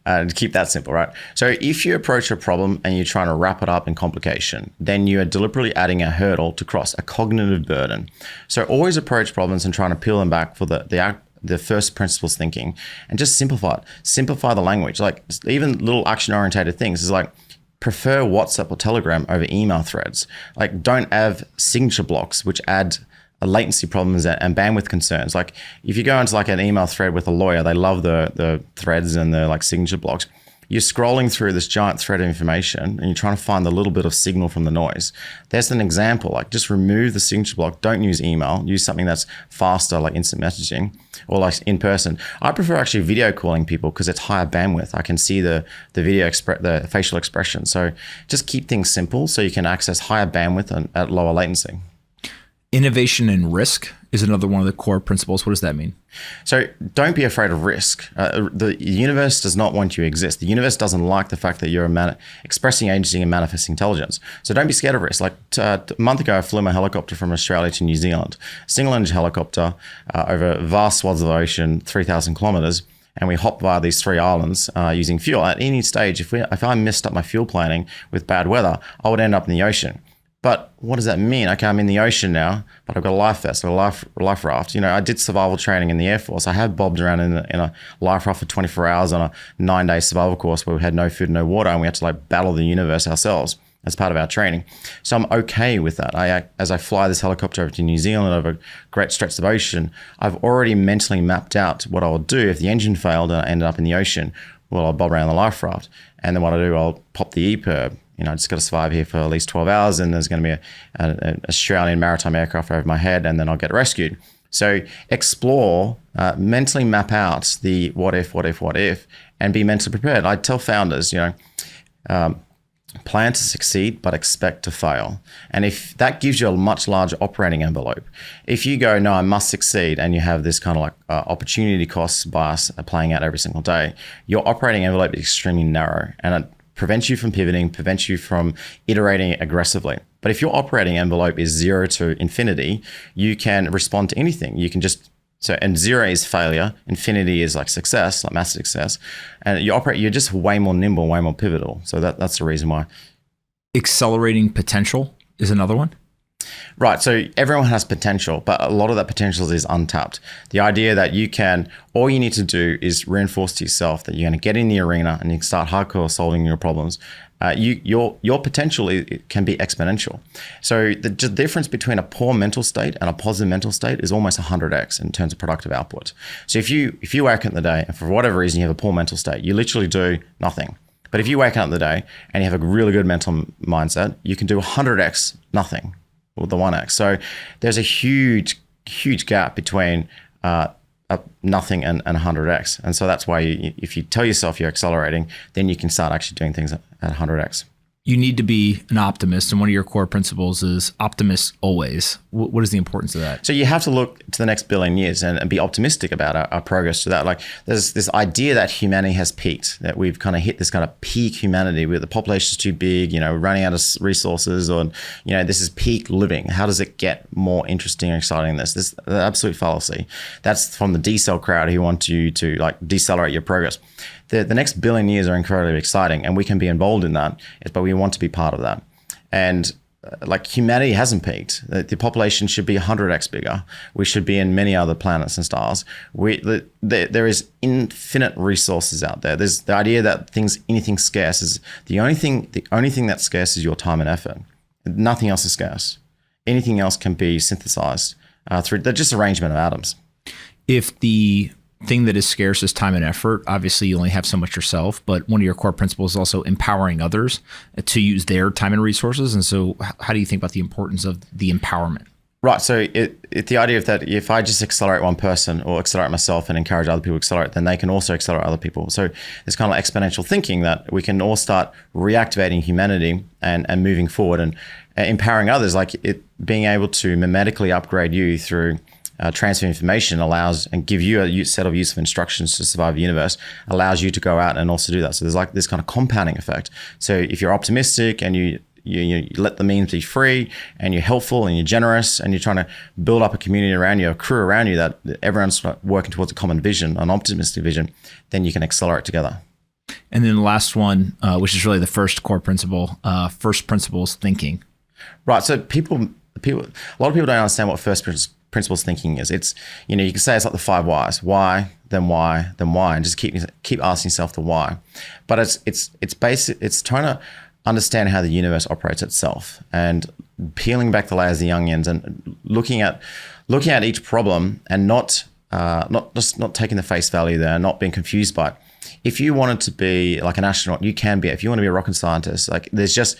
And keep that simple, right? So if you approach a problem and you're trying to wrap it up in complication, then you are deliberately adding a hurdle to cross, a cognitive burden. So always approach problems and trying to peel them back for the first principles thinking, and just simplify it. Simplify the language. Like even little action-oriented things is like, prefer WhatsApp or Telegram over email threads. Like don't have signature blocks, which add latency problems and bandwidth concerns. Like if you go into like an email thread with a lawyer, they love the threads and the like signature blocks. you're scrolling through this giant thread of information and you're trying to find the little bit of signal from the noise. There's an example, like just remove the signature block. Don't use email. Use something that's faster, like instant messaging or like in person. I prefer actually video calling people because it's higher bandwidth. I can see the video, the facial expression. So just keep things simple so you can access higher bandwidth and at lower latency. Innovation and risk is another one of the core principles. What does that mean? So don't be afraid of risk. The universe does not want you to exist. The universe doesn't like the fact that you're expressing agency and manifesting intelligence. So don't be scared of risk. Like a month ago, I flew my helicopter from Australia to New Zealand. Single engine helicopter over vast swaths of ocean, 3,000 kilometers. And we hopped via these 3 islands using fuel. At any stage, if I messed up my fuel planning with bad weather, I would end up in the ocean. But what does that mean? Okay, I'm in the ocean now, but I've got a life vest, a life raft. I did survival training in the Air Force. I have bobbed around in a life raft for 24 hours on a 9-day survival course where we had no food, no water, and we had to like battle the universe ourselves as part of our training. So I'm okay with that. As I fly this helicopter over to New Zealand over great stretches of ocean, I've already mentally mapped out what I would do if the engine failed and I ended up in the ocean. Well, I'll bob around the life raft. And then what I do, I'll pop the EPIRB. I just got to survive here for at least 12 hours and there's going to be an Australian maritime aircraft over my head and then I'll get rescued. So explore, mentally map out the what if, and be mentally prepared. I tell founders, plan to succeed, but expect to fail. And if that gives you a much larger operating envelope, if you go, no, I must succeed, and you have this kind of like opportunity cost bias playing out every single day, your operating envelope is extremely narrow and it prevents you from pivoting, prevents you from iterating aggressively. But if your operating envelope is 0 to infinity, you can respond to anything. You can just, and 0 is failure, infinity is like success, like massive success. And you're just way more nimble, way more pivotal. So that's the reason why. Accelerating potential is another one. Right. So everyone has potential, but a lot of that potential is untapped. The idea that all you need to do is reinforce to yourself that you're going to get in the arena and you can start hardcore solving your problems. Your potential can be exponential. So the difference between a poor mental state and a positive mental state is almost 100x in terms of productive output. So if you wake up in the day and for whatever reason you have a poor mental state, you literally do nothing. But if you wake up in the day and you have a really good mental mindset, you can do 100x nothing. Or the 1x. So there's a huge gap between nothing and 100x. And so that's why if you tell yourself you're accelerating, then you can start actually doing things at 100x. You need to be an optimist, and one of your core principles is optimist always. What is the importance of that? So you have to look to the next billion years and be optimistic about our progress to that. Like there's this idea that humanity has peaked, that we've kind of hit this kind of peak humanity where the population is too big, we're running out of resources, or this is peak living. How does it get more interesting and exciting than this? This is an absolute fallacy. That's from the decel crowd who want you to like decelerate your progress. The next billion years are incredibly exciting and we can be involved in that, but we want to be part of that. And like humanity hasn't peaked. The population should be 100x bigger. We should be in many other planets and stars. There is infinite resources out there. There's the idea that anything scarce is the only thing that's scarce is your time and effort. Nothing else is scarce. Anything else can be synthesized through the just arrangement of atoms. If the thing that is scarce is time and effort, obviously you only have so much yourself, but one of your core principles is also empowering others to use their time and resources. And so how do you think about the importance of the empowerment? Right. So it's the idea of that if I just accelerate one person or accelerate myself and encourage other people to accelerate, then they can also accelerate other people. So it's kind of like exponential thinking that we can all start reactivating humanity and moving forward and empowering others, like being able to mimetically upgrade you through transfer information allows and give you a set of useful instructions to survive the universe, allows you to go out and also do that. So there's like this kind of compounding effect. So if you're optimistic and you let the memes be free and you're helpful and you're generous and you're trying to build up a community around you, a crew around you that everyone's working towards a common vision, an optimistic vision, then you can accelerate together. And then the last one, which is really the first core principle, first principles thinking. Right. So a lot of people don't understand what first principles thinking is. It's, you can say it's like the 5 whys. Why, then why, then why, and just keep asking yourself the why. But it's basic. It's trying to understand how the universe operates itself and peeling back the layers of the onions and looking at each problem and not taking the face value there, not being confused by it. if you wanted to be like an astronaut, you can be it. If you want to be a rocket scientist, like there's just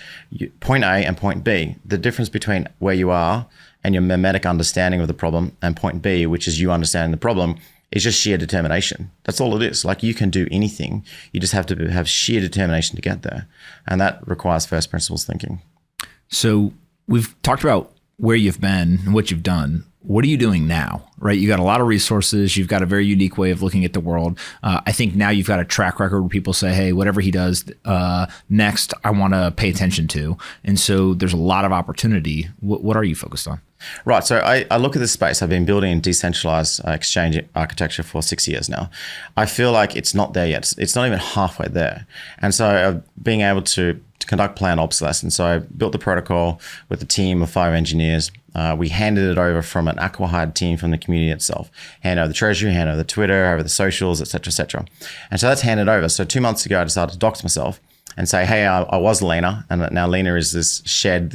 point A and point B. The difference between where you are and your mimetic understanding of the problem and point B, which is you understanding the problem, is just sheer determination. That's all it is. Like you can do anything. You just have to have sheer determination to get there. And that requires first principles thinking. So we've talked about where you've been and what you've done. What are you doing now, right? You got a lot of resources. You've got a very unique way of looking at the world. I think now you've got a track record where people say, hey, whatever he does next, I want to pay attention to. And so there's a lot of opportunity. What are you focused on? Right. So I look at this space. I've been building decentralized exchange architecture for 6 years now. I feel like it's not there yet. It's not even halfway there. And so being able to conduct planned obsolescence. So I built the protocol with a team of 5 engineers. We handed it over from an acqui-hired team from the community itself. Hand over the treasury, hand over the Twitter, over the socials, et cetera, et cetera. And so that's handed over. So 2 months ago, I decided to dox myself and say, hey, I was Lena, and now Lena is this shed,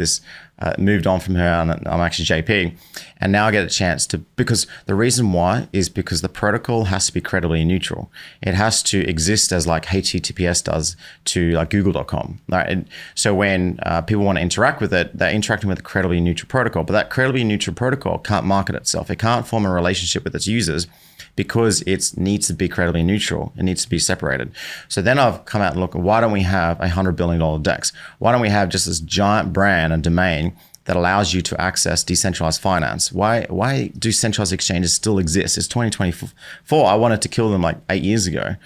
moved on from her, and I'm actually JP. And now I get a chance to, because the reason why is because the protocol has to be credibly neutral. It has to exist as like HTTPS does to like google.com. Right? And so when people want to interact with it, they're interacting with a credibly neutral protocol, but that credibly neutral protocol can't market itself. It can't form a relationship with its users because it needs to be credibly neutral. It needs to be separated. So then I've come out and look, why don't we have $100 billion DEX? Why don't we have just this giant brand and domain that allows you to access decentralized finance? Why do centralized exchanges still exist? It's 2024. I wanted to kill them like 8 years ago.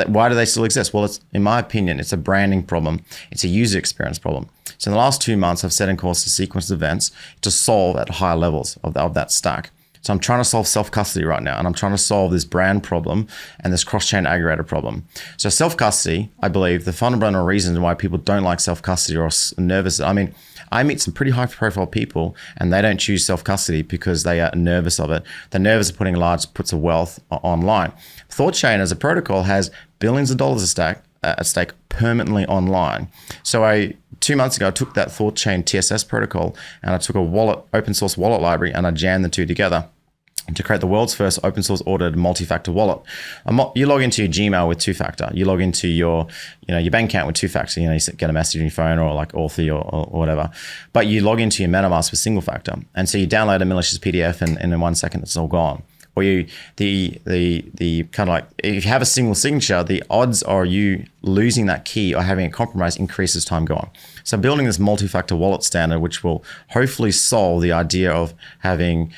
Why do they still exist? Well, in my opinion, it's a branding problem. It's a user experience problem. So in the last 2 months, I've set in course a sequence of events to solve at higher levels of that stack. So I'm trying to solve self-custody right now, and I'm trying to solve this brand problem and this cross-chain aggregator problem. So self-custody, I believe, the fundamental reason why people don't like self-custody or are nervous. I mean, I meet some pretty high-profile people, and they don't choose self-custody because they are nervous of it. They're nervous of putting large puts of wealth online. THORChain as a protocol has billions of dollars at stake permanently online. So 2 months ago, I took that THORChain TSS protocol, and I took a open source wallet library, and I jammed the two together to create the world's first open source audited multi-factor wallet. You log into your Gmail with 2-factor. You log into your bank account with 2-factor. You get a message on your phone or like Authy or whatever. But you log into your MetaMask with single-factor. And so you download a malicious PDF and in 1 second it's all gone. Or the kind of like, if you have a single signature, the odds are you losing that key or having it compromised increases time go on. So building this multi-factor wallet standard, which will hopefully solve the idea of having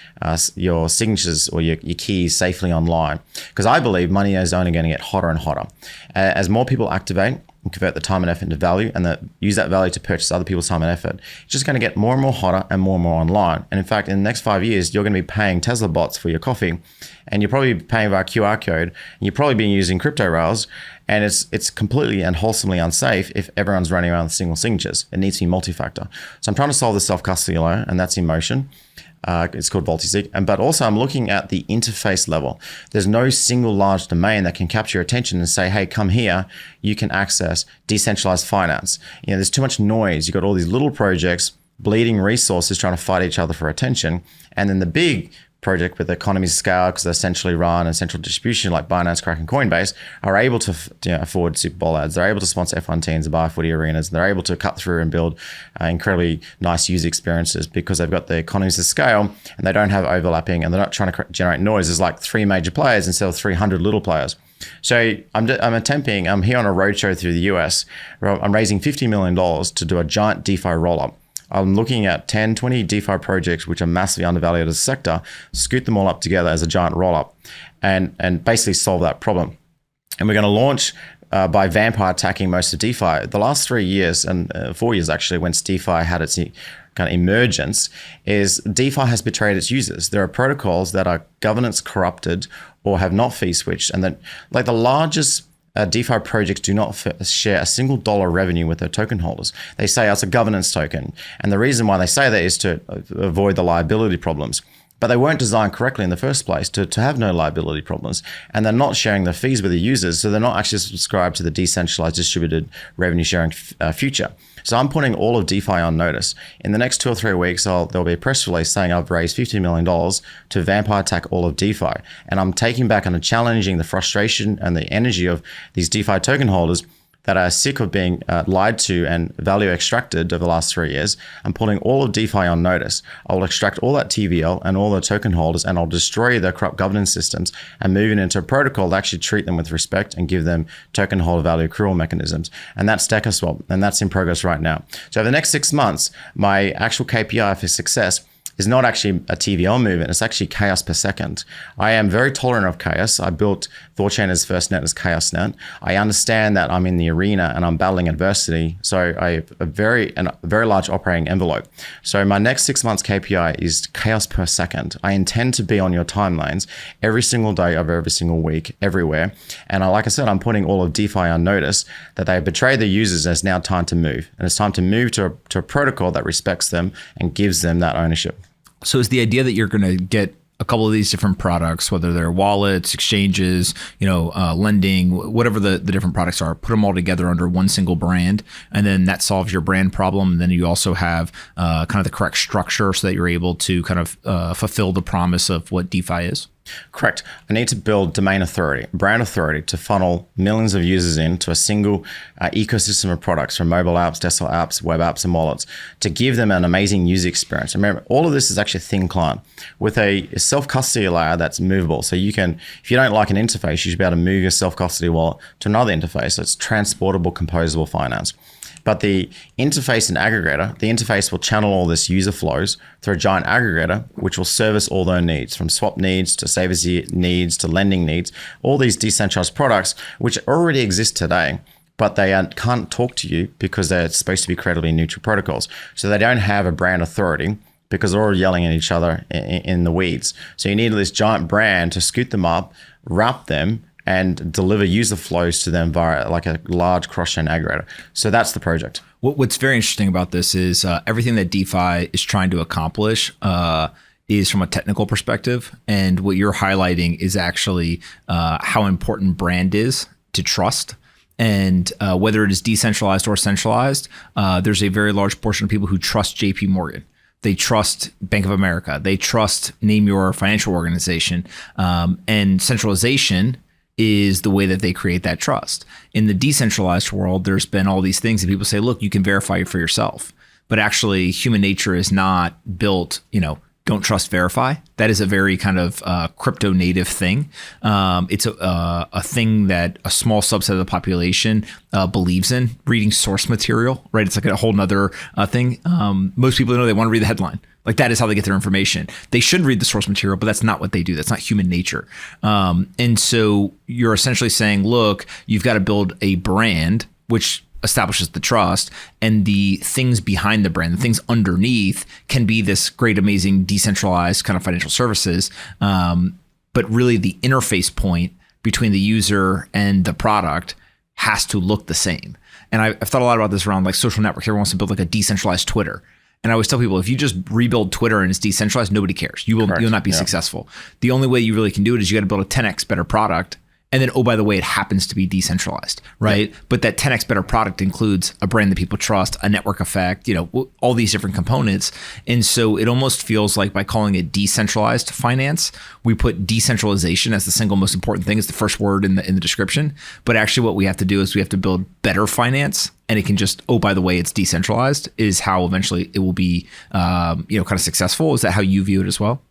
your signatures or your keys safely online. Because I believe money is only going to get hotter and hotter. As more people activate and convert the time and effort into value and use that value to purchase other people's time and effort, it's just going to get more and more hotter and more online. And in fact, in the next 5 years, you're going to be paying Tesla bots for your coffee, and you're probably paying via QR code, and you're probably being using crypto rails, and it's completely and wholesomely unsafe if everyone's running around with single signatures. It needs to be multi-factor. So I'm trying to solve the self-custody layer, and that's in motion. It's called Multisig. But also I'm looking at the interface level. There's no single large domain that can capture your attention and say, hey, come here, you can access decentralized finance. There's too much noise. You've got all these little projects, bleeding resources trying to fight each other for attention. And then the big project with economies of scale, because they're centrally run and central distribution like Binance, Kraken, Coinbase, are able to afford Super Bowl ads. They're able to sponsor F1 teams and buy footy arenas. And they're able to cut through and build incredibly nice user experiences because they've got the economies of scale and they don't have overlapping and they're not trying to generate noise. There's like 3 major players instead of 300 little players. So I'm here on a roadshow through the US where I'm raising $50 million to do a giant DeFi rollup. I'm looking at 10, 20 DeFi projects which are massively undervalued as a sector, scoot them all up together as a giant roll-up and basically solve that problem. And we're going to launch by vampire attacking most of DeFi. The last 3 years and 4 years actually, when DeFi had its kind of emergence, is DeFi has betrayed its users. There are protocols that are governance corrupted or have not fee switched, and that like the largest DeFi projects do not share a single dollar revenue with their token holders. They say it's a governance token. And the reason why they say that is to avoid the liability problems. But they weren't designed correctly in the first place to have no liability problems. And they're not sharing the fees with the users, so they're not actually subscribed to the decentralized distributed revenue sharing future. So I'm putting all of DeFi on notice. In the next 2 or 3 weeks, there'll be a press release saying I've raised $50 million to vampire attack all of DeFi. And I'm taking back and challenging the frustration and the energy of these DeFi token holders that are sick of being lied to and value extracted over the last 3 years. I'm putting all of DeFi on notice. I will extract all that TVL and all the token holders, and I'll destroy their corrupt governance systems and move it into a protocol that actually treat them with respect and give them token holder value accrual mechanisms. And that's StakerSwap, and that's in progress right now. So over the next 6 months, my actual KPI for success is not actually a TVL movement, it's actually chaos per second. I am very tolerant of chaos. I built THORChain as first net as chaos net. I understand that I'm in the arena and I'm battling adversity. So I have a very large operating envelope. So my next 6 months KPI is chaos per second. I intend to be on your timelines every single day of every single week, everywhere. And like I said, I'm putting all of DeFi on notice that they betrayed their users and it's now time to move. And it's time to move to a protocol that respects them and gives them that ownership. So is the idea that you're going to get a couple of these different products, whether they're wallets, exchanges, lending, whatever the different products are, put them all together under one single brand, and then that solves your brand problem. And then you also have kind of the correct structure so that you're able to kind of fulfill the promise of what DeFi is? Correct. I need to build domain authority, brand authority to funnel millions of users into a single ecosystem of products from mobile apps, desktop apps, web apps, and wallets to give them an amazing user experience. Remember, all of this is actually a thin client with a self-custody layer that's movable. So you can, if you don't like an interface, you should be able to move your self-custody wallet to another interface. So it's transportable, composable finance. But the interface and aggregator, the interface will channel all this user flows through a giant aggregator, which will service all their needs, from swap needs to savers needs to lending needs, all these decentralized products, which already exist today, but they can't talk to you because they're supposed to be credibly neutral protocols. So they don't have a brand authority because they're all yelling at each other in the weeds. So you need this giant brand to scoot them up, wrap them, and deliver user flows to them via like a large cross-chain aggregator. So that's the project. What's very interesting about this is everything that DeFi is trying to accomplish is from a technical perspective. And what you're highlighting is actually how important brand is to trust. And whether it is decentralized or centralized, there's a very large portion of people who trust JP Morgan. They trust Bank of America. They trust name your financial organization. And centralization is the way that they create that trust. In the decentralized world, there's been all these things that people say, look, you can verify it for yourself. But actually, human nature is not built, don't trust, verify. That is a very kind of crypto native thing. It's a thing that a small subset of the population believes in, reading source material, right? It's like a whole nother thing. Most people know they want to read the headline. Like that is how they get their information. They should read the source material, but that's not what they do. That's not human nature. And so you're essentially saying, look, you've got to build a brand, which establishes the trust, and the things behind the brand, the things underneath can be this great, amazing, decentralized kind of financial services. But really the interface point between the user and the product has to look the same. And I've thought a lot about this around like social networks. Everyone wants to build like a decentralized Twitter. And I always tell people, if you just rebuild Twitter and it's decentralized, nobody cares. You'll not be successful. The only way you really can do it is you got to build a 10x better product. And then, oh, by the way, it happens to be decentralized, right? Yeah. But that 10x better product includes a brand that people trust, a network effect, all these different components. And so it almost feels like by calling it decentralized finance, we put decentralization as the single most important thing. It's the first word in the description. But actually what we have to do is we have to build better finance. And it can just, oh, by the way, it's decentralized is how eventually it will be, kind of successful. Is that how you view it as well?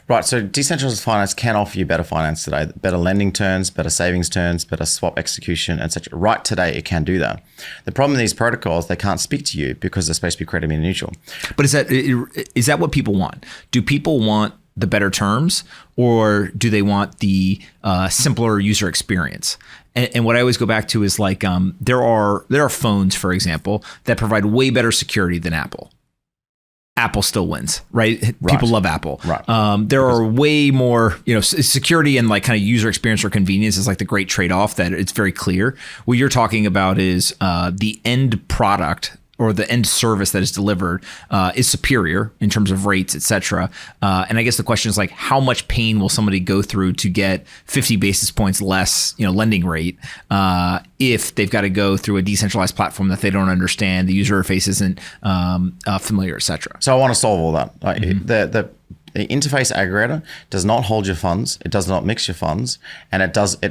Right. So decentralized finance can offer you better finance today, better lending terms, better savings terms, better swap execution, etc. Right today, it can do that. The problem with these protocols, they can't speak to you because they're supposed to be credibly neutral. But is that what people want? Do people want the better terms, or do they want the simpler user experience? And what I always go back to is like there are phones, for example, that provide way better security than Apple. Apple still wins, right? People love Apple. Right. There are way more, security and like kind of user experience or convenience is like the great trade-off that it's very clear. What you're talking about is the end product or the end service that is delivered is superior in terms of rates, et cetera. And I guess the question is like, how much pain will somebody go through to get 50 basis points less, lending rate if they've got to go through a decentralized platform that they don't understand, the user interface isn't familiar, et cetera. So I want to solve all that. Like the interface aggregator does not hold your funds. It does not mix your funds, and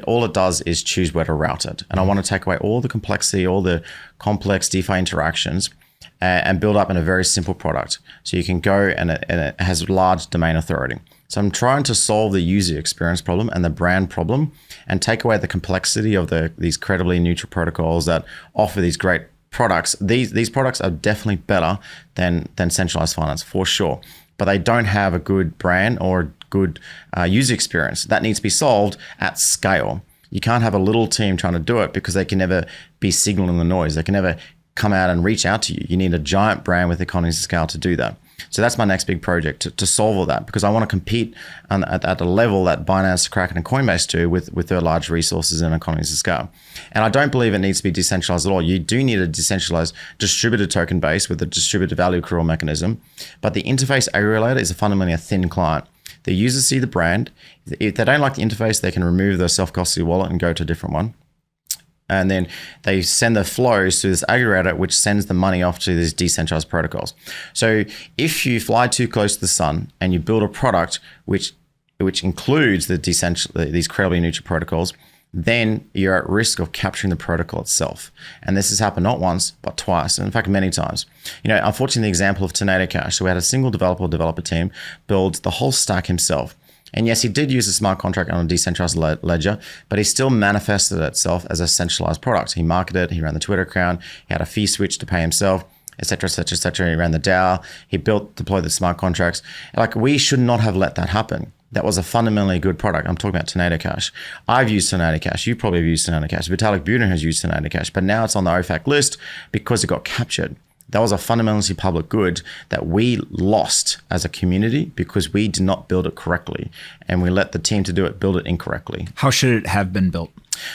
all it does is choose where to route it. And I want to take away all the complexity, all the complex DeFi interactions, and build up in a very simple product. So you can go and it has large domain authority. So I'm trying to solve the user experience problem and the brand problem, and take away the complexity of these credibly neutral protocols that offer these great products. These products are definitely better than centralized finance for sure, but they don't have a good brand or good user experience. That needs to be solved at scale. You can't have a little team trying to do it because they can never be signaling the noise. They can never come out and reach out to you. You need a giant brand with economies of scale to do that. So that's my next big project, to solve all that, because I want to compete at a level that Binance, Kraken, and Coinbase do with their large resources and economies of scale. And I don't believe it needs to be decentralized at all. You do need a decentralized distributed token base with a distributed value accrual mechanism, but the interface aggregator is fundamentally a thin client. The users see the brand. If they don't like the interface, they can remove their self-custody wallet and go to a different one. And then they send the flows to this aggregator, which sends the money off to these decentralized protocols. So if you fly too close to the sun and you build a product which includes these credibly neutral protocols, then you're at risk of capturing the protocol itself. And this has happened not once, but twice. In fact, many times. Unfortunately, the example of Tornado Cash. So we had a single developer team build the whole stack himself. And yes, he did use a smart contract on a decentralized ledger, but he still manifested itself as a centralized product. He marketed it, he ran the Twitter account, he had a fee switch to pay himself, et cetera, et cetera, et cetera. He ran the DAO, he deployed the smart contracts. Like, we should not have let that happen. That was a fundamentally good product. I'm talking about Tornado Cash. I've used Tornado Cash. You probably have used Tornado Cash. Vitalik Buterin has used Tornado Cash, but now it's on the OFAC list because it got captured. That was a fundamentally public good that we lost as a community because we did not build it correctly, and we let the team to do it build it incorrectly. How should it have been built?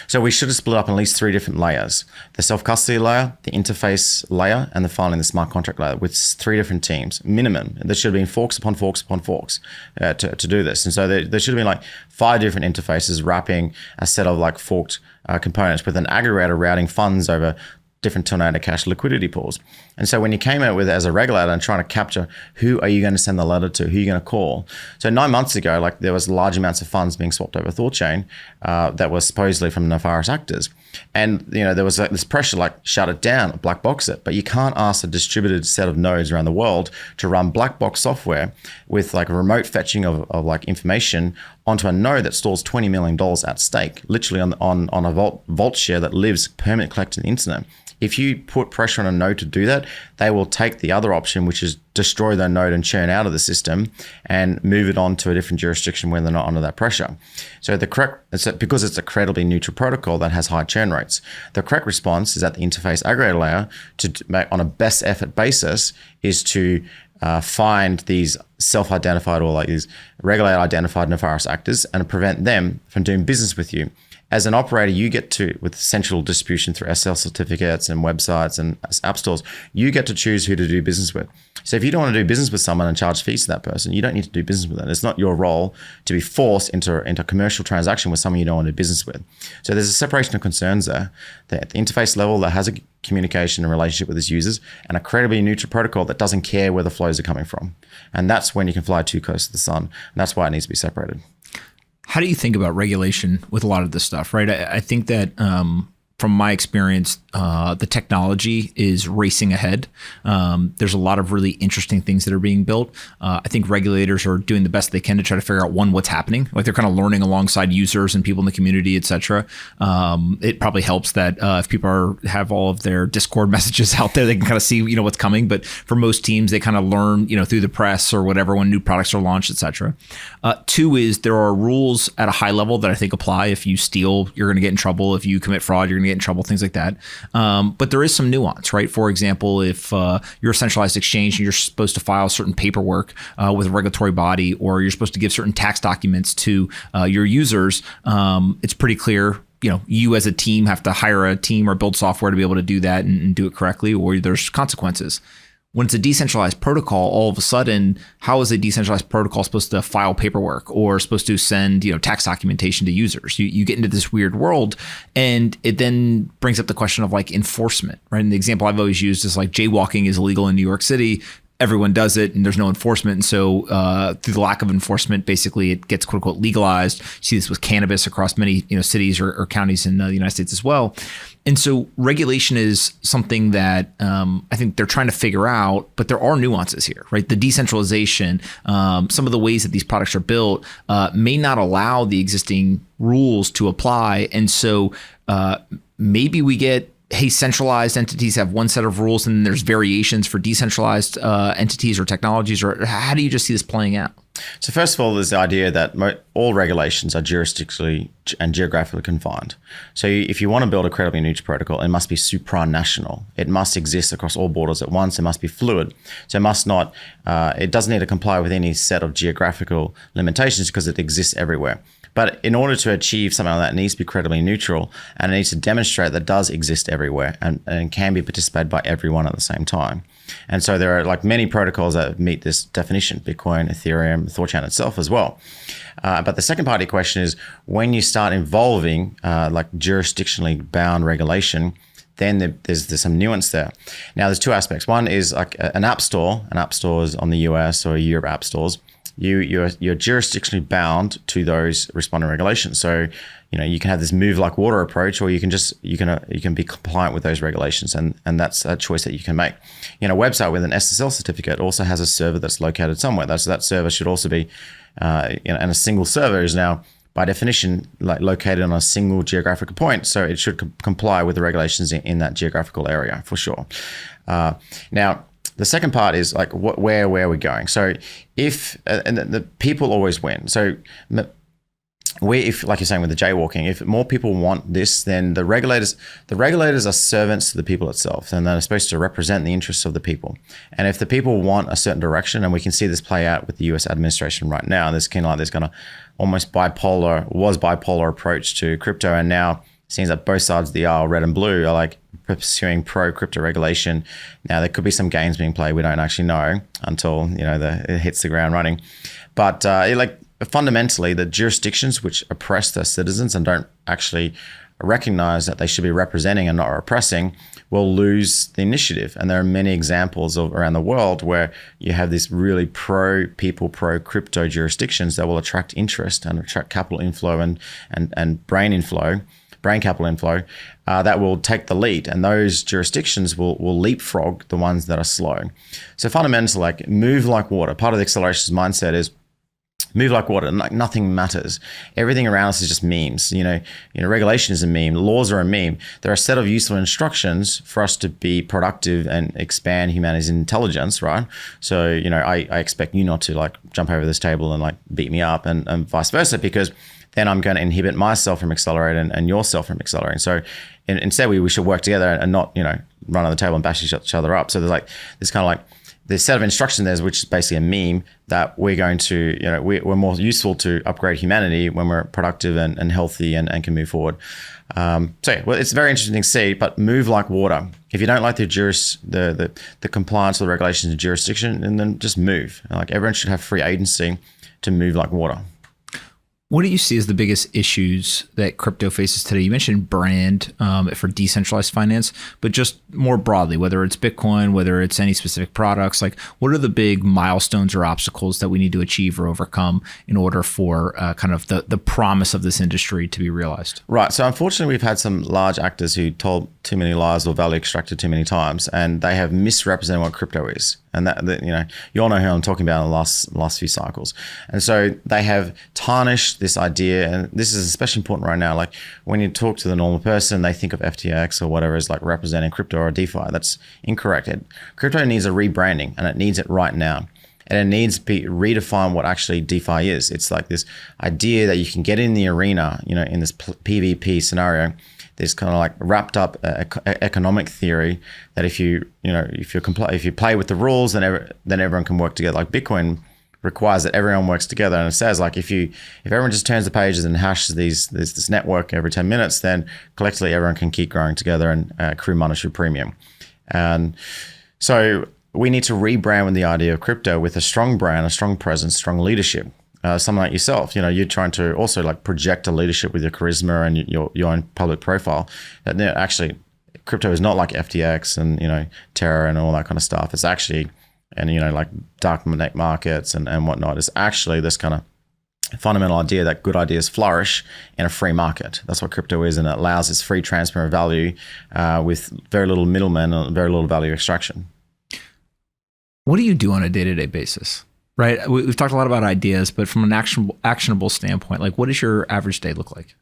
So we should have split up in at least 3 different layers: the self-custody layer, the interface layer, and finally the smart contract layer, with 3 different teams minimum. There should have been forks upon forks upon forks to do this. And so there should have been like 5 different interfaces wrapping a set of like forked components, with an aggregator routing funds over different Tornado Cash liquidity pools. And so when you came out with it as a regulator and trying to capture who are you going to send the letter to, who are you going to call? So 9 months ago, like, there was large amounts of funds being swapped over THORChain that was supposedly from nefarious actors. And there was this pressure, like, shut it down, black box it. But you can't ask a distributed set of nodes around the world to run black box software with like a remote fetching of like information onto a node that stores $20 million at stake, literally on a vault share that lives permanently collected on the internet. If you put pressure on a node to do that, they will take the other option, which is destroy their node and churn out of the system and move it on to a different jurisdiction where they're not under that pressure. So because it's a credibly neutral protocol that has high churn rates, the correct response is at the interface aggregator layer to make, on a best effort basis, is to find these self-identified or like these regulator identified nefarious actors and prevent them from doing business with you. As an operator, you get to, with central distribution through SL certificates and websites and app stores, you get to choose who to do business with. So if you don't want to do business with someone and charge fees to that person, you don't need to do business with them. It's not your role to be forced into a commercial transaction with someone you don't want to do business with. So there's a separation of concerns there. At the interface level, that has a communication and relationship with its users, and a credibly neutral protocol that doesn't care where the flows are coming from. And that's when you can fly too close to the sun. And that's why it needs to be separated. How do you think about regulation with a lot of this stuff, right? I think that from my experience, the technology is racing ahead. There's a lot of really interesting things that are being built. I think regulators are doing the best they can to try to figure out, one, what's happening. Like, they're kind of learning alongside users and people in the community, et cetera. It probably helps that if people have all of their Discord messages out there, they can kind of see, what's coming. But for most teams, they kind of learn, through the press or whatever when new products are launched, et cetera. 2 is there are rules at a high level that I think apply. If you steal, you're going to get in trouble. If you commit fraud, you're going to get in trouble, things like that. But there is some nuance, right? For example, if you're a centralized exchange and you're supposed to file certain paperwork with a regulatory body, or you're supposed to give certain tax documents to your users, it's pretty clear you as a team have to hire a team or build software to be able to do that and do it correctly, or there's consequences. When it's a decentralized protocol, all of a sudden, how is a decentralized protocol supposed to file paperwork or supposed to send, tax documentation to users? You get into this weird world, and it then brings up the question of like enforcement, right? And the example I've always used is like jaywalking is illegal in New York City. Everyone does it and there's no enforcement. And so through the lack of enforcement, basically it gets quote unquote legalized. You see this with cannabis across many cities or counties in the United States as well. And so regulation is something that I think they're trying to figure out, but there are nuances here, right? The decentralization, some of the ways that these products are built may not allow the existing rules to apply. And so maybe we get, hey, centralized entities have one set of rules and then there's variations for decentralized entities or technologies, or how do you just see this playing out? So first of all, there's the idea that all regulations are jurisdictionally and geographically confined. So if you want to build a credibly neutral protocol, it must be supranational. It must exist across all borders at once. It must be fluid. So it doesn't need to comply with any set of geographical limitations because it exists everywhere. But in order to achieve something like that, it needs to be credibly neutral, and it needs to demonstrate that it does exist everywhere and can be participated by everyone at the same time. And so there are like many protocols that meet this definition, Bitcoin, Ethereum, THORChain itself as well. But the second part of the question is when you start involving like jurisdictionally bound regulation, then there's some nuance there. Now, there's two aspects. One is like an app store. An app store is on the US or Europe app stores. You're jurisdictionally bound to those responding regulations. So, you can have this move like water approach, or you can be compliant with those regulations, and that's a choice that you can make. A website with an SSL certificate also has a server that's located somewhere. That server should also be, and a single server is now by definition like located on a single geographical point, so it should comply with the regulations in that geographical area for sure. Now, the second part is like where are we going? So if and the people always win. So if like you're saying with the jaywalking, if more people want this, then the regulators are servants to the people itself, and they're supposed to represent the interests of the people. And if the people want a certain direction, and we can see this play out with the US administration right now, there's kind of almost bipolar approach to crypto, and now it seems that both sides of the aisle, red and blue, are like pursuing pro-crypto regulation. Now, there could be some games being played. We don't actually know until it hits the ground running. But fundamentally, the jurisdictions which oppress their citizens and don't actually recognize that they should be representing and not oppressing will lose the initiative. And there are many examples around the world where you have these really pro-people, pro-crypto jurisdictions that will attract interest and attract capital inflow and brain capital inflow that will take the lead, and those jurisdictions will leapfrog the ones that are slow. So fundamentally, like move like water. Part of the acceleration's mindset is move like water. Like nothing matters. Everything around us is just memes. Regulation is a meme. Laws are a meme. There are a set of useful instructions for us to be productive and expand humanity's intelligence, right? So, I expect you not to like jump over this table and like beat me up and vice versa, because then I'm going to inhibit myself from accelerating and yourself from accelerating. So instead we should work together and not, run on the table and bash each other up. So there's like this kind of like this set of instruction there, which is basically a meme that we're going to, we're more useful to upgrade humanity when we're productive and healthy and can move forward. It's very interesting to see, but move like water. If you don't like the compliance or the regulations of jurisdiction, and then just move. Like everyone should have free agency to move like water. What do you see as the biggest issues that crypto faces today? You mentioned brand for decentralized finance, but just more broadly, whether it's Bitcoin, whether it's any specific products, like what are the big milestones or obstacles that we need to achieve or overcome in order for kind of the promise of this industry to be realized? Right. So unfortunately, we've had some large actors who told too many lies or value extracted too many times, and they have misrepresented what crypto is. And that you all know who I'm talking about in the last few cycles. And so they have tarnished this idea, and this is especially important right now. Like when you talk to the normal person, they think of FTX or whatever as like representing crypto or DeFi. That's incorrect. Crypto needs a rebranding, and it needs it right now. And it needs to be redefine what actually DeFi is. It's like this idea that you can get in the arena, in this PvP scenario, this kind of like wrapped up economic theory that if you play with the rules, then everyone can work together. Like Bitcoin requires that everyone works together. And it says like if everyone just turns the pages and hashes this network every 10 minutes, then collectively everyone can keep growing together and accrue monetary premium. And so we need to rebrand with the idea of crypto with a strong brand, a strong presence, strong leadership. Someone like yourself, you're trying to also like project a leadership with your charisma and your own public profile. That actually, crypto is not like FTX and Terra and all that kind of stuff. It's actually, and like dark markets and whatnot. It's actually this kind of fundamental idea that good ideas flourish in a free market. That's what crypto is, and it allows this free transfer of value with very little middlemen and very little value extraction. What do you do on a day-to-day basis? Right. We've talked a lot about ideas, but from an actionable standpoint, like what does your average day look like?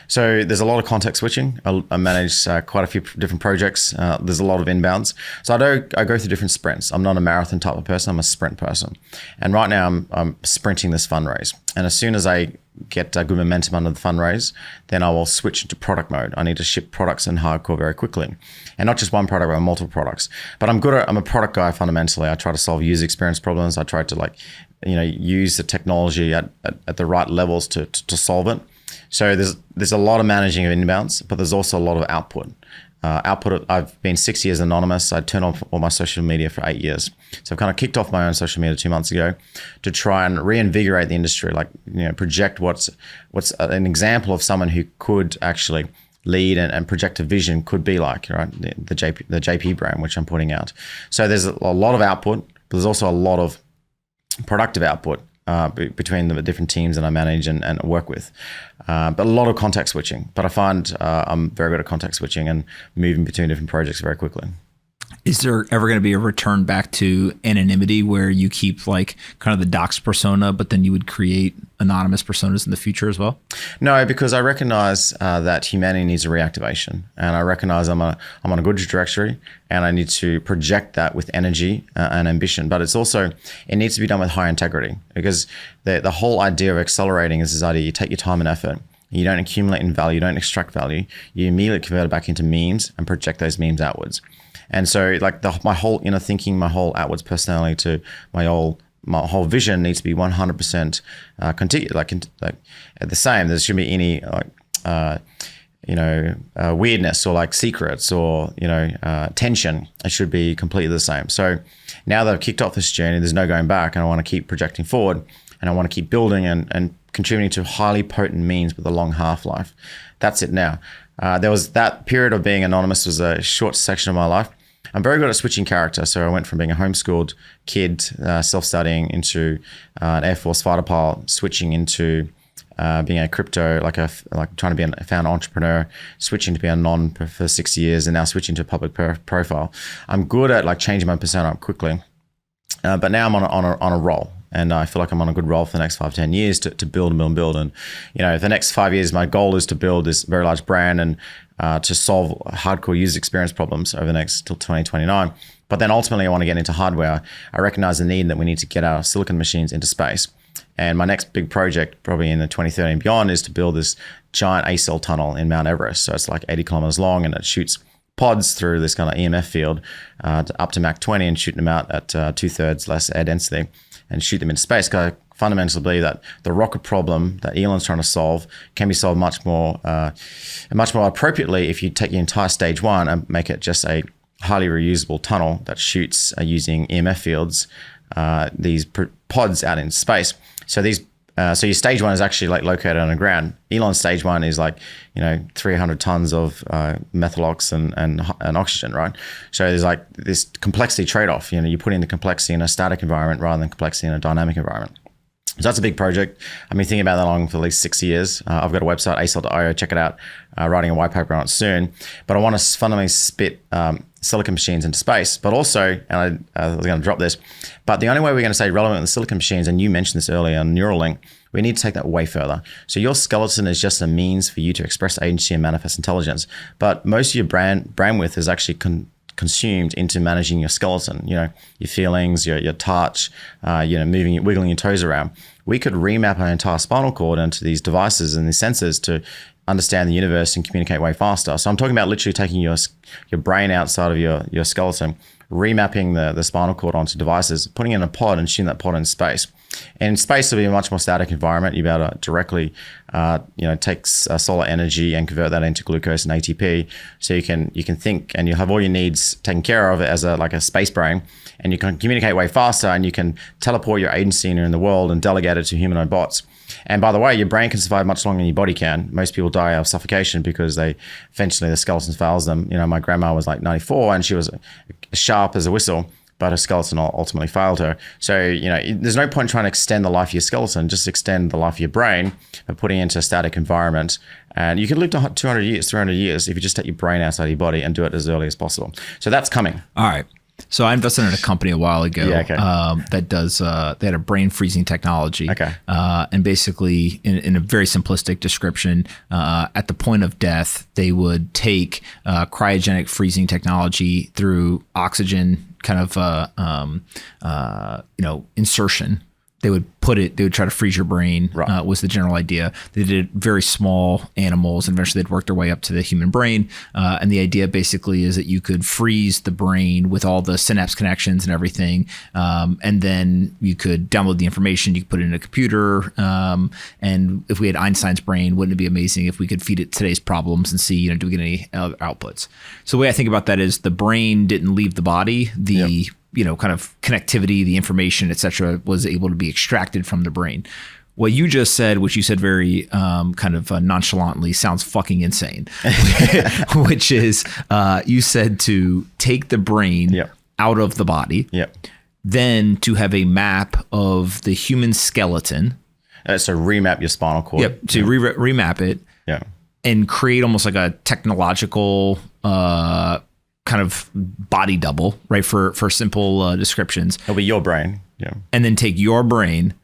So there's a lot of context switching. I manage quite a few different projects. There's a lot of inbounds. So I go through different sprints. I'm not a marathon type of person. I'm a sprint person. And right now I'm sprinting this fundraise. And as soon as I get good momentum under the fundraise, then I will switch into product mode. I need to ship products in hardcore very quickly. And not just one product, but multiple products. But I'm a product guy fundamentally. I try to solve user experience problems. I try to use the technology at the right levels to solve it. So there's a lot of managing of inbounds, but there's also a lot of output. I've been 6 years anonymous. I turned off all my social media for 8 years. So I've kind of kicked off my own social media 2 months ago to try and reinvigorate the industry, project what's an example of someone who could actually lead and project a vision could be like, right? The JP brand, which I'm putting out. So there's a lot of output, but there's also a lot of productive output between the different teams that I manage and work with. But a lot of context switching. But I find I'm very good at context switching and moving between different projects very quickly. Is there ever going to be a return back to anonymity where you keep like kind of the docs persona, but then you would create anonymous personas in the future as well? No, because I recognize that humanity needs a reactivation, and I recognize I'm on a good trajectory, and I need to project that with energy and ambition. But it needs to be done with high integrity, because the whole idea of accelerating is this idea: you take your time and effort. You don't accumulate in value, you don't extract value. You immediately convert it back into memes and project those memes outwards. And so like my whole inner thinking, my whole outwards personality to my whole vision needs to be 100% the same. There shouldn't be any weirdness or like secrets or, tension. It should be completely the same. So now that I've kicked off this journey, there's no going back, and I want to keep projecting forward, and I want to keep building and contributing to highly potent memes with a long half-life. That's it now. There was that period of being anonymous was a short section of my life. I'm very good at switching character. So I went from being a homeschooled kid, self-studying, into an Air Force fighter pilot, switching into being a crypto, like trying to be a founder entrepreneur, switching to be a non for 6 years, and now switching to a public profile. I'm good at like changing my persona up quickly, but now I'm on a roll. And I feel like I'm on a good roll for the next 5-10 years to build and build and build. And, the next 5 years, my goal is to build this very large brand and to solve hardcore user experience problems over the next till 2029. But then ultimately, I want to get into hardware. I recognize the need that we need to get our silicon machines into space. And my next big project, probably in the 2030 and beyond, is to build this giant A-cell tunnel in Mount Everest. So it's like 80 kilometers long, and it shoots pods through this kind of EMF field up to Mach 20 and shooting them out at 2/3 less air density, and shoot them into space. Because I fundamentally believe that the rocket problem that Elon's trying to solve can be solved much more appropriately if you take your entire stage one and make it just a highly reusable tunnel that shoots using EMF fields, these pods out in space. So so your stage one is actually like located on the ground. Elon's stage one is like 300 tons of methalox and oxygen, right? So there's like this complexity trade-off. You put in the complexity in a static environment rather than complexity in a dynamic environment. So that's a big project. I've been thinking about that long for at least 6 years. I've got a website, acell.io, check it out. Writing a white paper on it soon. But I want to fundamentally spit silicon machines into space. But also, and I was going to drop this, but the only way we're going to stay relevant in the silicon machines, and you mentioned this earlier on Neuralink, we need to take that way further. So your skeleton is just a means for you to express agency and manifest intelligence. But most of your bandwidth is actually consumed into managing your skeleton, your feelings, your touch, wiggling your toes around. We could remap our entire spinal cord into these devices and these sensors to understand the universe and communicate way faster. So I'm talking about literally taking your brain outside of your skeleton, remapping the spinal cord onto devices, putting it in a pod and shooting that pod in space. And in space, it'll be a much more static environment. You'll be able to directly, take solar energy and convert that into glucose and ATP. So you can think, and you'll have all your needs taken care of as a space brain, and you can communicate way faster, and you can teleport your agency in the world and delegate it to humanoid bots. And by the way, your brain can survive much longer than your body can. Most people die of suffocation because eventually the skeleton fails them. My grandma was like 94 and she was sharp as a whistle, but her skeleton ultimately failed her. So, there's no point trying to extend the life of your skeleton, just extend the life of your brain by putting it into a static environment. And you can live to 200 years, 300 years if you just take your brain outside your body and do it as early as possible. So that's coming. All right. So I invested in a company a while ago that does, they had a brain freezing technology. Okay. And basically, in a very simplistic description, at the point of death, they would take cryogenic freezing technology through oxygen kind of, insertion. They would try to freeze your brain, was the general idea. They did very small animals, and eventually they'd work their way up to the human brain. And the idea basically is that you could freeze the brain with all the synapse connections and everything. And then you could download the information, you could put it in a computer. And if we had Einstein's brain, wouldn't it be amazing if we could feed it today's problems and see, do we get any outputs? So the way I think about that is the brain didn't leave the body. Kind of connectivity, the information, et cetera, was able to be extracted from the brain. What you just said, which you said very nonchalantly, sounds fucking insane, which is you said to take the brain out of the body, then to have a map of the human skeleton. So remap your spinal cord. Yep, to remap it and create almost like a technological kind of body double, right? For simple descriptions. It'll be your brain. Yeah. And then take your brain,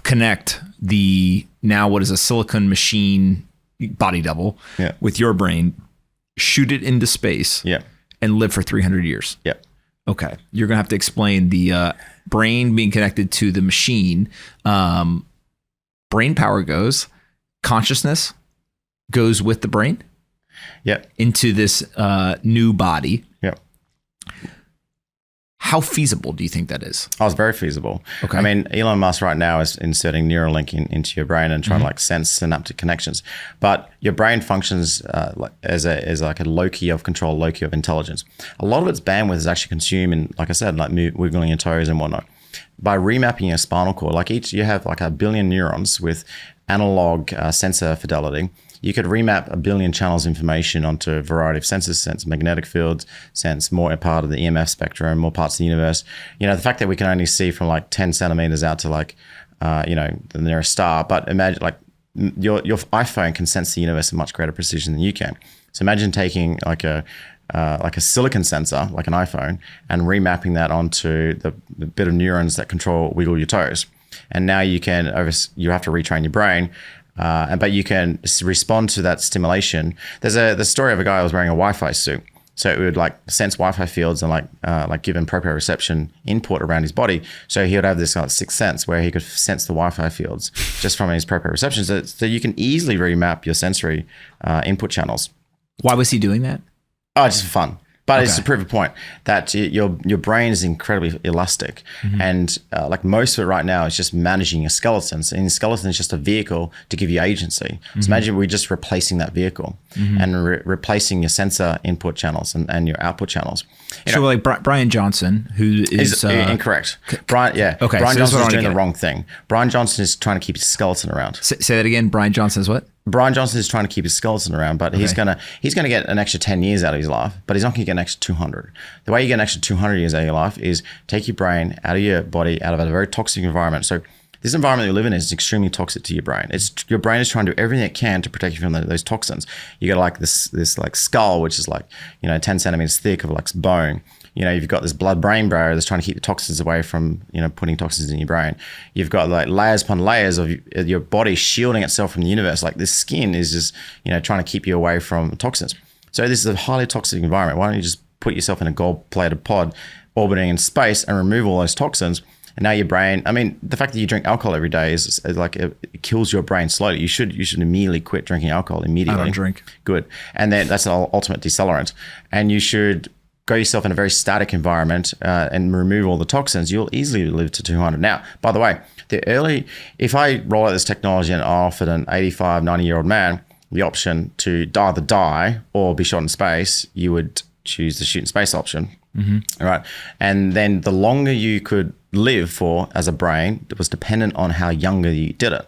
connect what is a silicon machine body double with your brain, shoot it into space and live for 300 years. Yeah. Okay. You're going to have to explain the brain being connected to the machine. Brain power goes, consciousness goes with the brain. Into this new body. How feasible do you think that is? Oh, it's very feasible. Okay. I mean, Elon Musk right now is inserting Neuralink into your brain and trying to sense synaptic connections. But your brain functions as like a loci of control, loci of intelligence. A lot of its bandwidth is actually consumed in, like I said, like wiggling your toes and whatnot. By remapping your spinal cord, you have like 1 billion neurons with analog sensor fidelity. You could remap 1 billion channels of information onto a variety of sensors, sense magnetic fields, sense more part of the EMF spectrum, more parts of the universe. The fact that we can only see from like 10 centimeters out to the nearest star, but imagine your iPhone can sense the universe at much greater precision than you can. So imagine taking like a silicon sensor, like an iPhone, and remapping that onto the bit of neurons that wiggle your toes. And now you have to retrain your brain. But you can respond to that stimulation. There's the story of a guy who was wearing a Wi-Fi suit. So it would sense Wi-Fi fields and give him proprioception input around his body. So he would have this sixth sense where he could sense the Wi-Fi fields just from his proprioception. So you can easily remap your sensory input channels. Why was he doing that? Oh, just for fun. But it's to prove a point that your brain is incredibly elastic. And most of it right now is just managing your skeletons. And your skeleton is just a vehicle to give you agency. So imagine we're just replacing that vehicle and replacing your sensor input channels and your output channels. So Brian Johnson, who is incorrect. Brian Johnson is doing the wrong thing. Brian Johnson is trying to keep his skeleton around. Say that again. Brian Johnson is what? Brian Johnson is trying to keep his skeleton around, but he's gonna get an extra 10 years out of his life, but he's not gonna get an extra 200. The way you get an extra 200 years out of your life is take your brain out of your body, out of a very toxic environment. So this environment you live in is extremely toxic to your brain. Your brain is trying to do everything it can to protect you from those toxins. You got this skull, which is 10 centimeters thick of bone. You've got this blood-brain barrier that's trying to keep the toxins away from, putting toxins in your brain. You've got layers upon layers of your body shielding itself from the universe. This skin is just, trying to keep you away from toxins. So this is a highly toxic environment. Why don't you just put yourself in a gold-plated pod orbiting in space and remove all those toxins? And now your brain, the fact that you drink alcohol every day is it kills your brain slowly. You should immediately quit drinking alcohol immediately. I don't drink. Good. And then that's an ultimate decelerant. And you should go yourself in a very static environment and remove all the toxins, you'll easily live to 200. Now, by the way, if I roll out this technology and offered an 85, 90-year-old man the option to either die or be shot in space, you would choose the shoot in space option. All right. And then the longer you could live for as a brain, it was dependent on how younger you did it.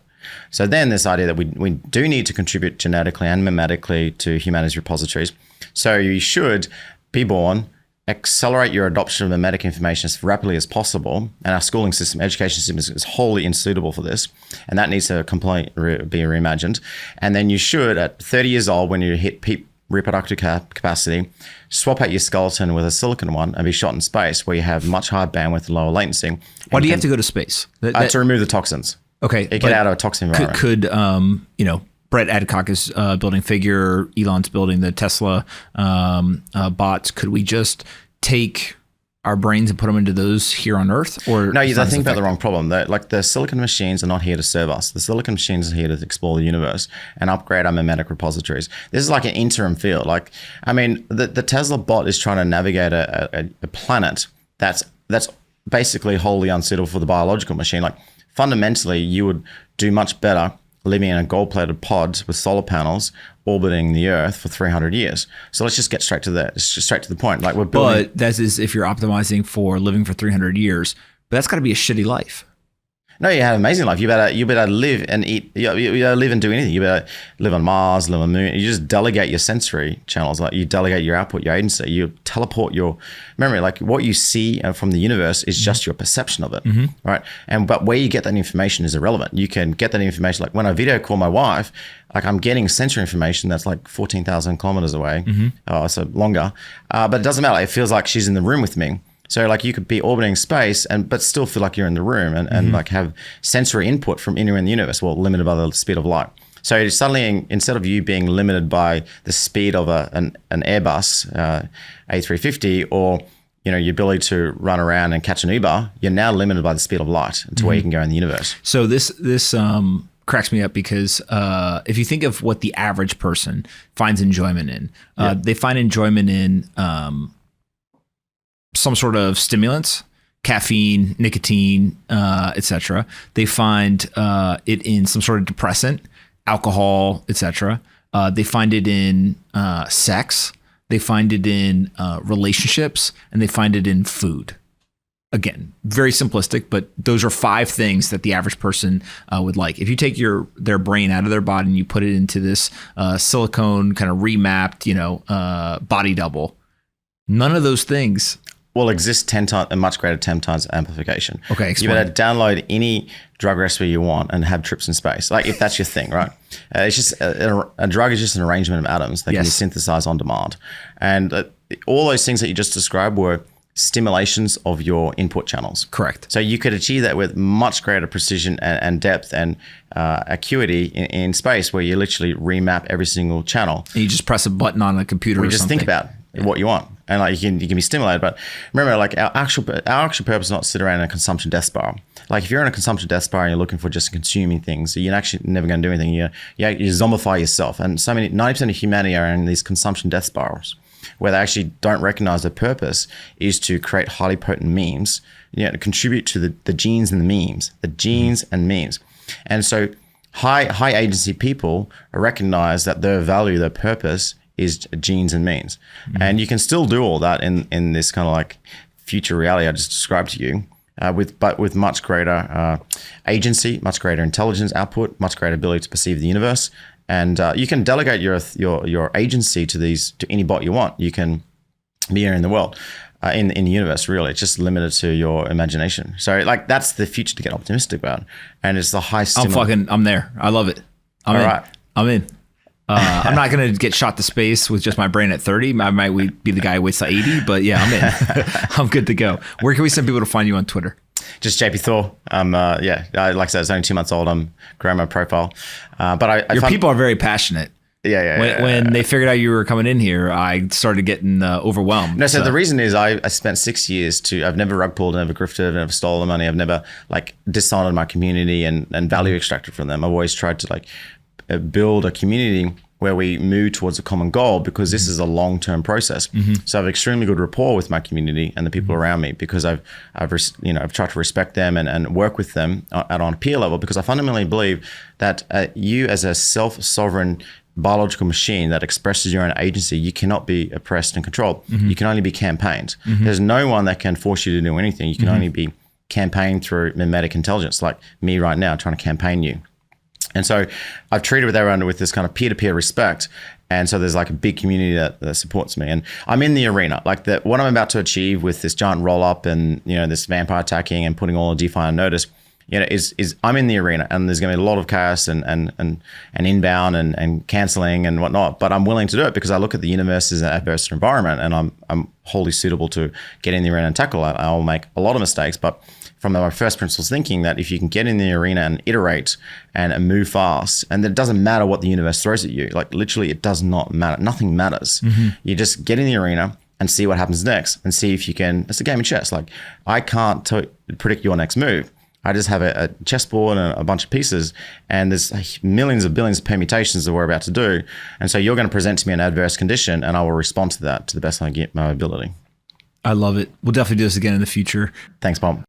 So then this idea that we do need to contribute genetically and mimetically to humanity's repositories. So you should be born, accelerate your adoption of mimetic information as rapidly as possible. And our schooling system, education system is wholly unsuitable for this. And that needs to completely be reimagined. And then you should, at 30 years old, when you hit peak reproductive capacity, swap out your skeleton with a silicon one and be shot in space where you have much higher bandwidth and lower latency. Why do you have to go to space? To remove the toxins. Okay. Get out of a toxin environment. Could Brett Adcock is building Figure, Elon's building the Tesla bots. Could we just take our brains and put them into those here on Earth? Or no, I think about the wrong problem. Like the silicon machines are not here to serve us. The silicon machines are here to explore the universe and upgrade our mimetic repositories. This is like an interim field. Like, I mean, the Tesla bot is trying to navigate a planet that's basically wholly unsuitable for the biological machine. Like, fundamentally, you would do much better living in a gold-plated pod with solar panels orbiting the Earth for 300 years. So let's just get straight to that. It's just straight to the point. Like, we're building. But that is if you're optimizing for living for 300 years. But that's got to be a shitty life. No, you have an amazing life. You better live and eat. You better live and do anything. You better live on Mars, live on the Moon. You just delegate your sensory channels. Like, you delegate your output, your agency. You teleport your memory. Like, what you see from the universe is just your perception of it, right? But where you get that information is irrelevant. You can get that information. Like, when I video call my wife, like, I'm getting sensory information that's like 14,000 kilometers away, so longer. But it doesn't matter. It feels like she's in the room with me. So like, you could be orbiting space but still feel like you're in the room and like have sensory input from anywhere in the universe, well, limited by the speed of light. So suddenly, instead of you being limited by the speed of an Airbus A350 or your ability to run around and catch an Uber, you're now limited by the speed of light to where you can go in the universe. So this cracks me up because if you think of what the average person finds enjoyment in, they find enjoyment in some sort of stimulants, caffeine, nicotine, etc. They find it in some sort of depressant, alcohol, etc. They find it in sex. They find it in relationships, and they find it in food. Again, very simplistic, but those are 5 things that the average person would like. If you take their brain out of their body and you put it into this silicone kind of remapped, body double, none of those things will exist 10 times, a much greater 10 times amplification. Okay, explain. You better download any drug recipe you want and have trips in space. Like, if that's your thing, right? It's just a drug is just an arrangement of atoms that can be synthesized on demand. And all those things that you just described were stimulations of your input channels. Correct. So you could achieve that with much greater precision and depth and acuity in space, where you literally remap every single channel. And you just press a button on a computer or just something. think about what you want. And like, you can be stimulated. But remember, like, our actual purpose is not to sit around in a consumption death spiral. Like, if you're in a consumption death spiral and you're looking for just consuming things, you're actually never going to do anything. You zombify yourself. And 90% of humanity are in these consumption death spirals, where they actually don't recognize their purpose is to create highly potent memes, to contribute to the genes and the memes, and memes. And so high agency people recognize that their value, their purpose is genes and memes. And you can still do all that in this kind of like future reality I just described to you, with much greater agency, much greater intelligence output, much greater ability to perceive the universe. And you can delegate your agency to any bot you want. You can be here in the world, in the universe, really. It's just limited to your imagination. So like, that's the future to get optimistic about. And it's the high I'm there. I love it. I'm in. I'm not going to get shot to space with just my brain at 30. I might be the guy who waits till 80, but yeah, I'm in. I'm good to go. Where can we send people to find you on Twitter? Just JP Thor. Like I said, it's only 2 months old. I'm growing my profile. But your people are very passionate. Yeah. When they figured out you were coming in here, I started getting overwhelmed. No, so the reason is I spent 6 years I've never rug pulled, never grifted, never stolen money. I've never like dishonored my community and value extracted from them. I've always tried to like build a community where we move towards a common goal, because this is a long-term process. So I have extremely good rapport with my community and the people around me, because I've tried to respect them and work with them on a peer level, because I fundamentally believe that you, as a self-sovereign biological machine that expresses your own agency, you cannot be oppressed and controlled. You can only be campaigned. There's no one that can force you to do anything. You can only be campaigned through mimetic intelligence, like me right now trying to campaign you. And so I've treated with everyone with this kind of peer-to-peer respect. And so there's like a big community that supports me. And I'm in the arena. Like what I'm about to achieve with this giant roll-up and, this vampire attacking and putting all of DeFi on notice, is I'm in the arena, and there's going to be a lot of chaos and inbound and canceling and whatnot. But I'm willing to do it because I look at the universe as an adverse environment, and I'm wholly suitable to get in the arena and tackle it. I'll make a lot of mistakes, but from my first principles thinking, that if you can get in the arena and iterate and move fast, and it doesn't matter what the universe throws at you, like literally it does not matter. Nothing matters. You just get in the arena and see what happens next, and see if you can. It's a game of chess. Like I can't predict your next move. I just have a chessboard and a bunch of pieces, and there's millions of billions of permutations that we're about to do. And so you're going to present to me an adverse condition, and I will respond to that to the best I get my ability. I love it. We'll definitely do this again in the future. Thanks, Pomp.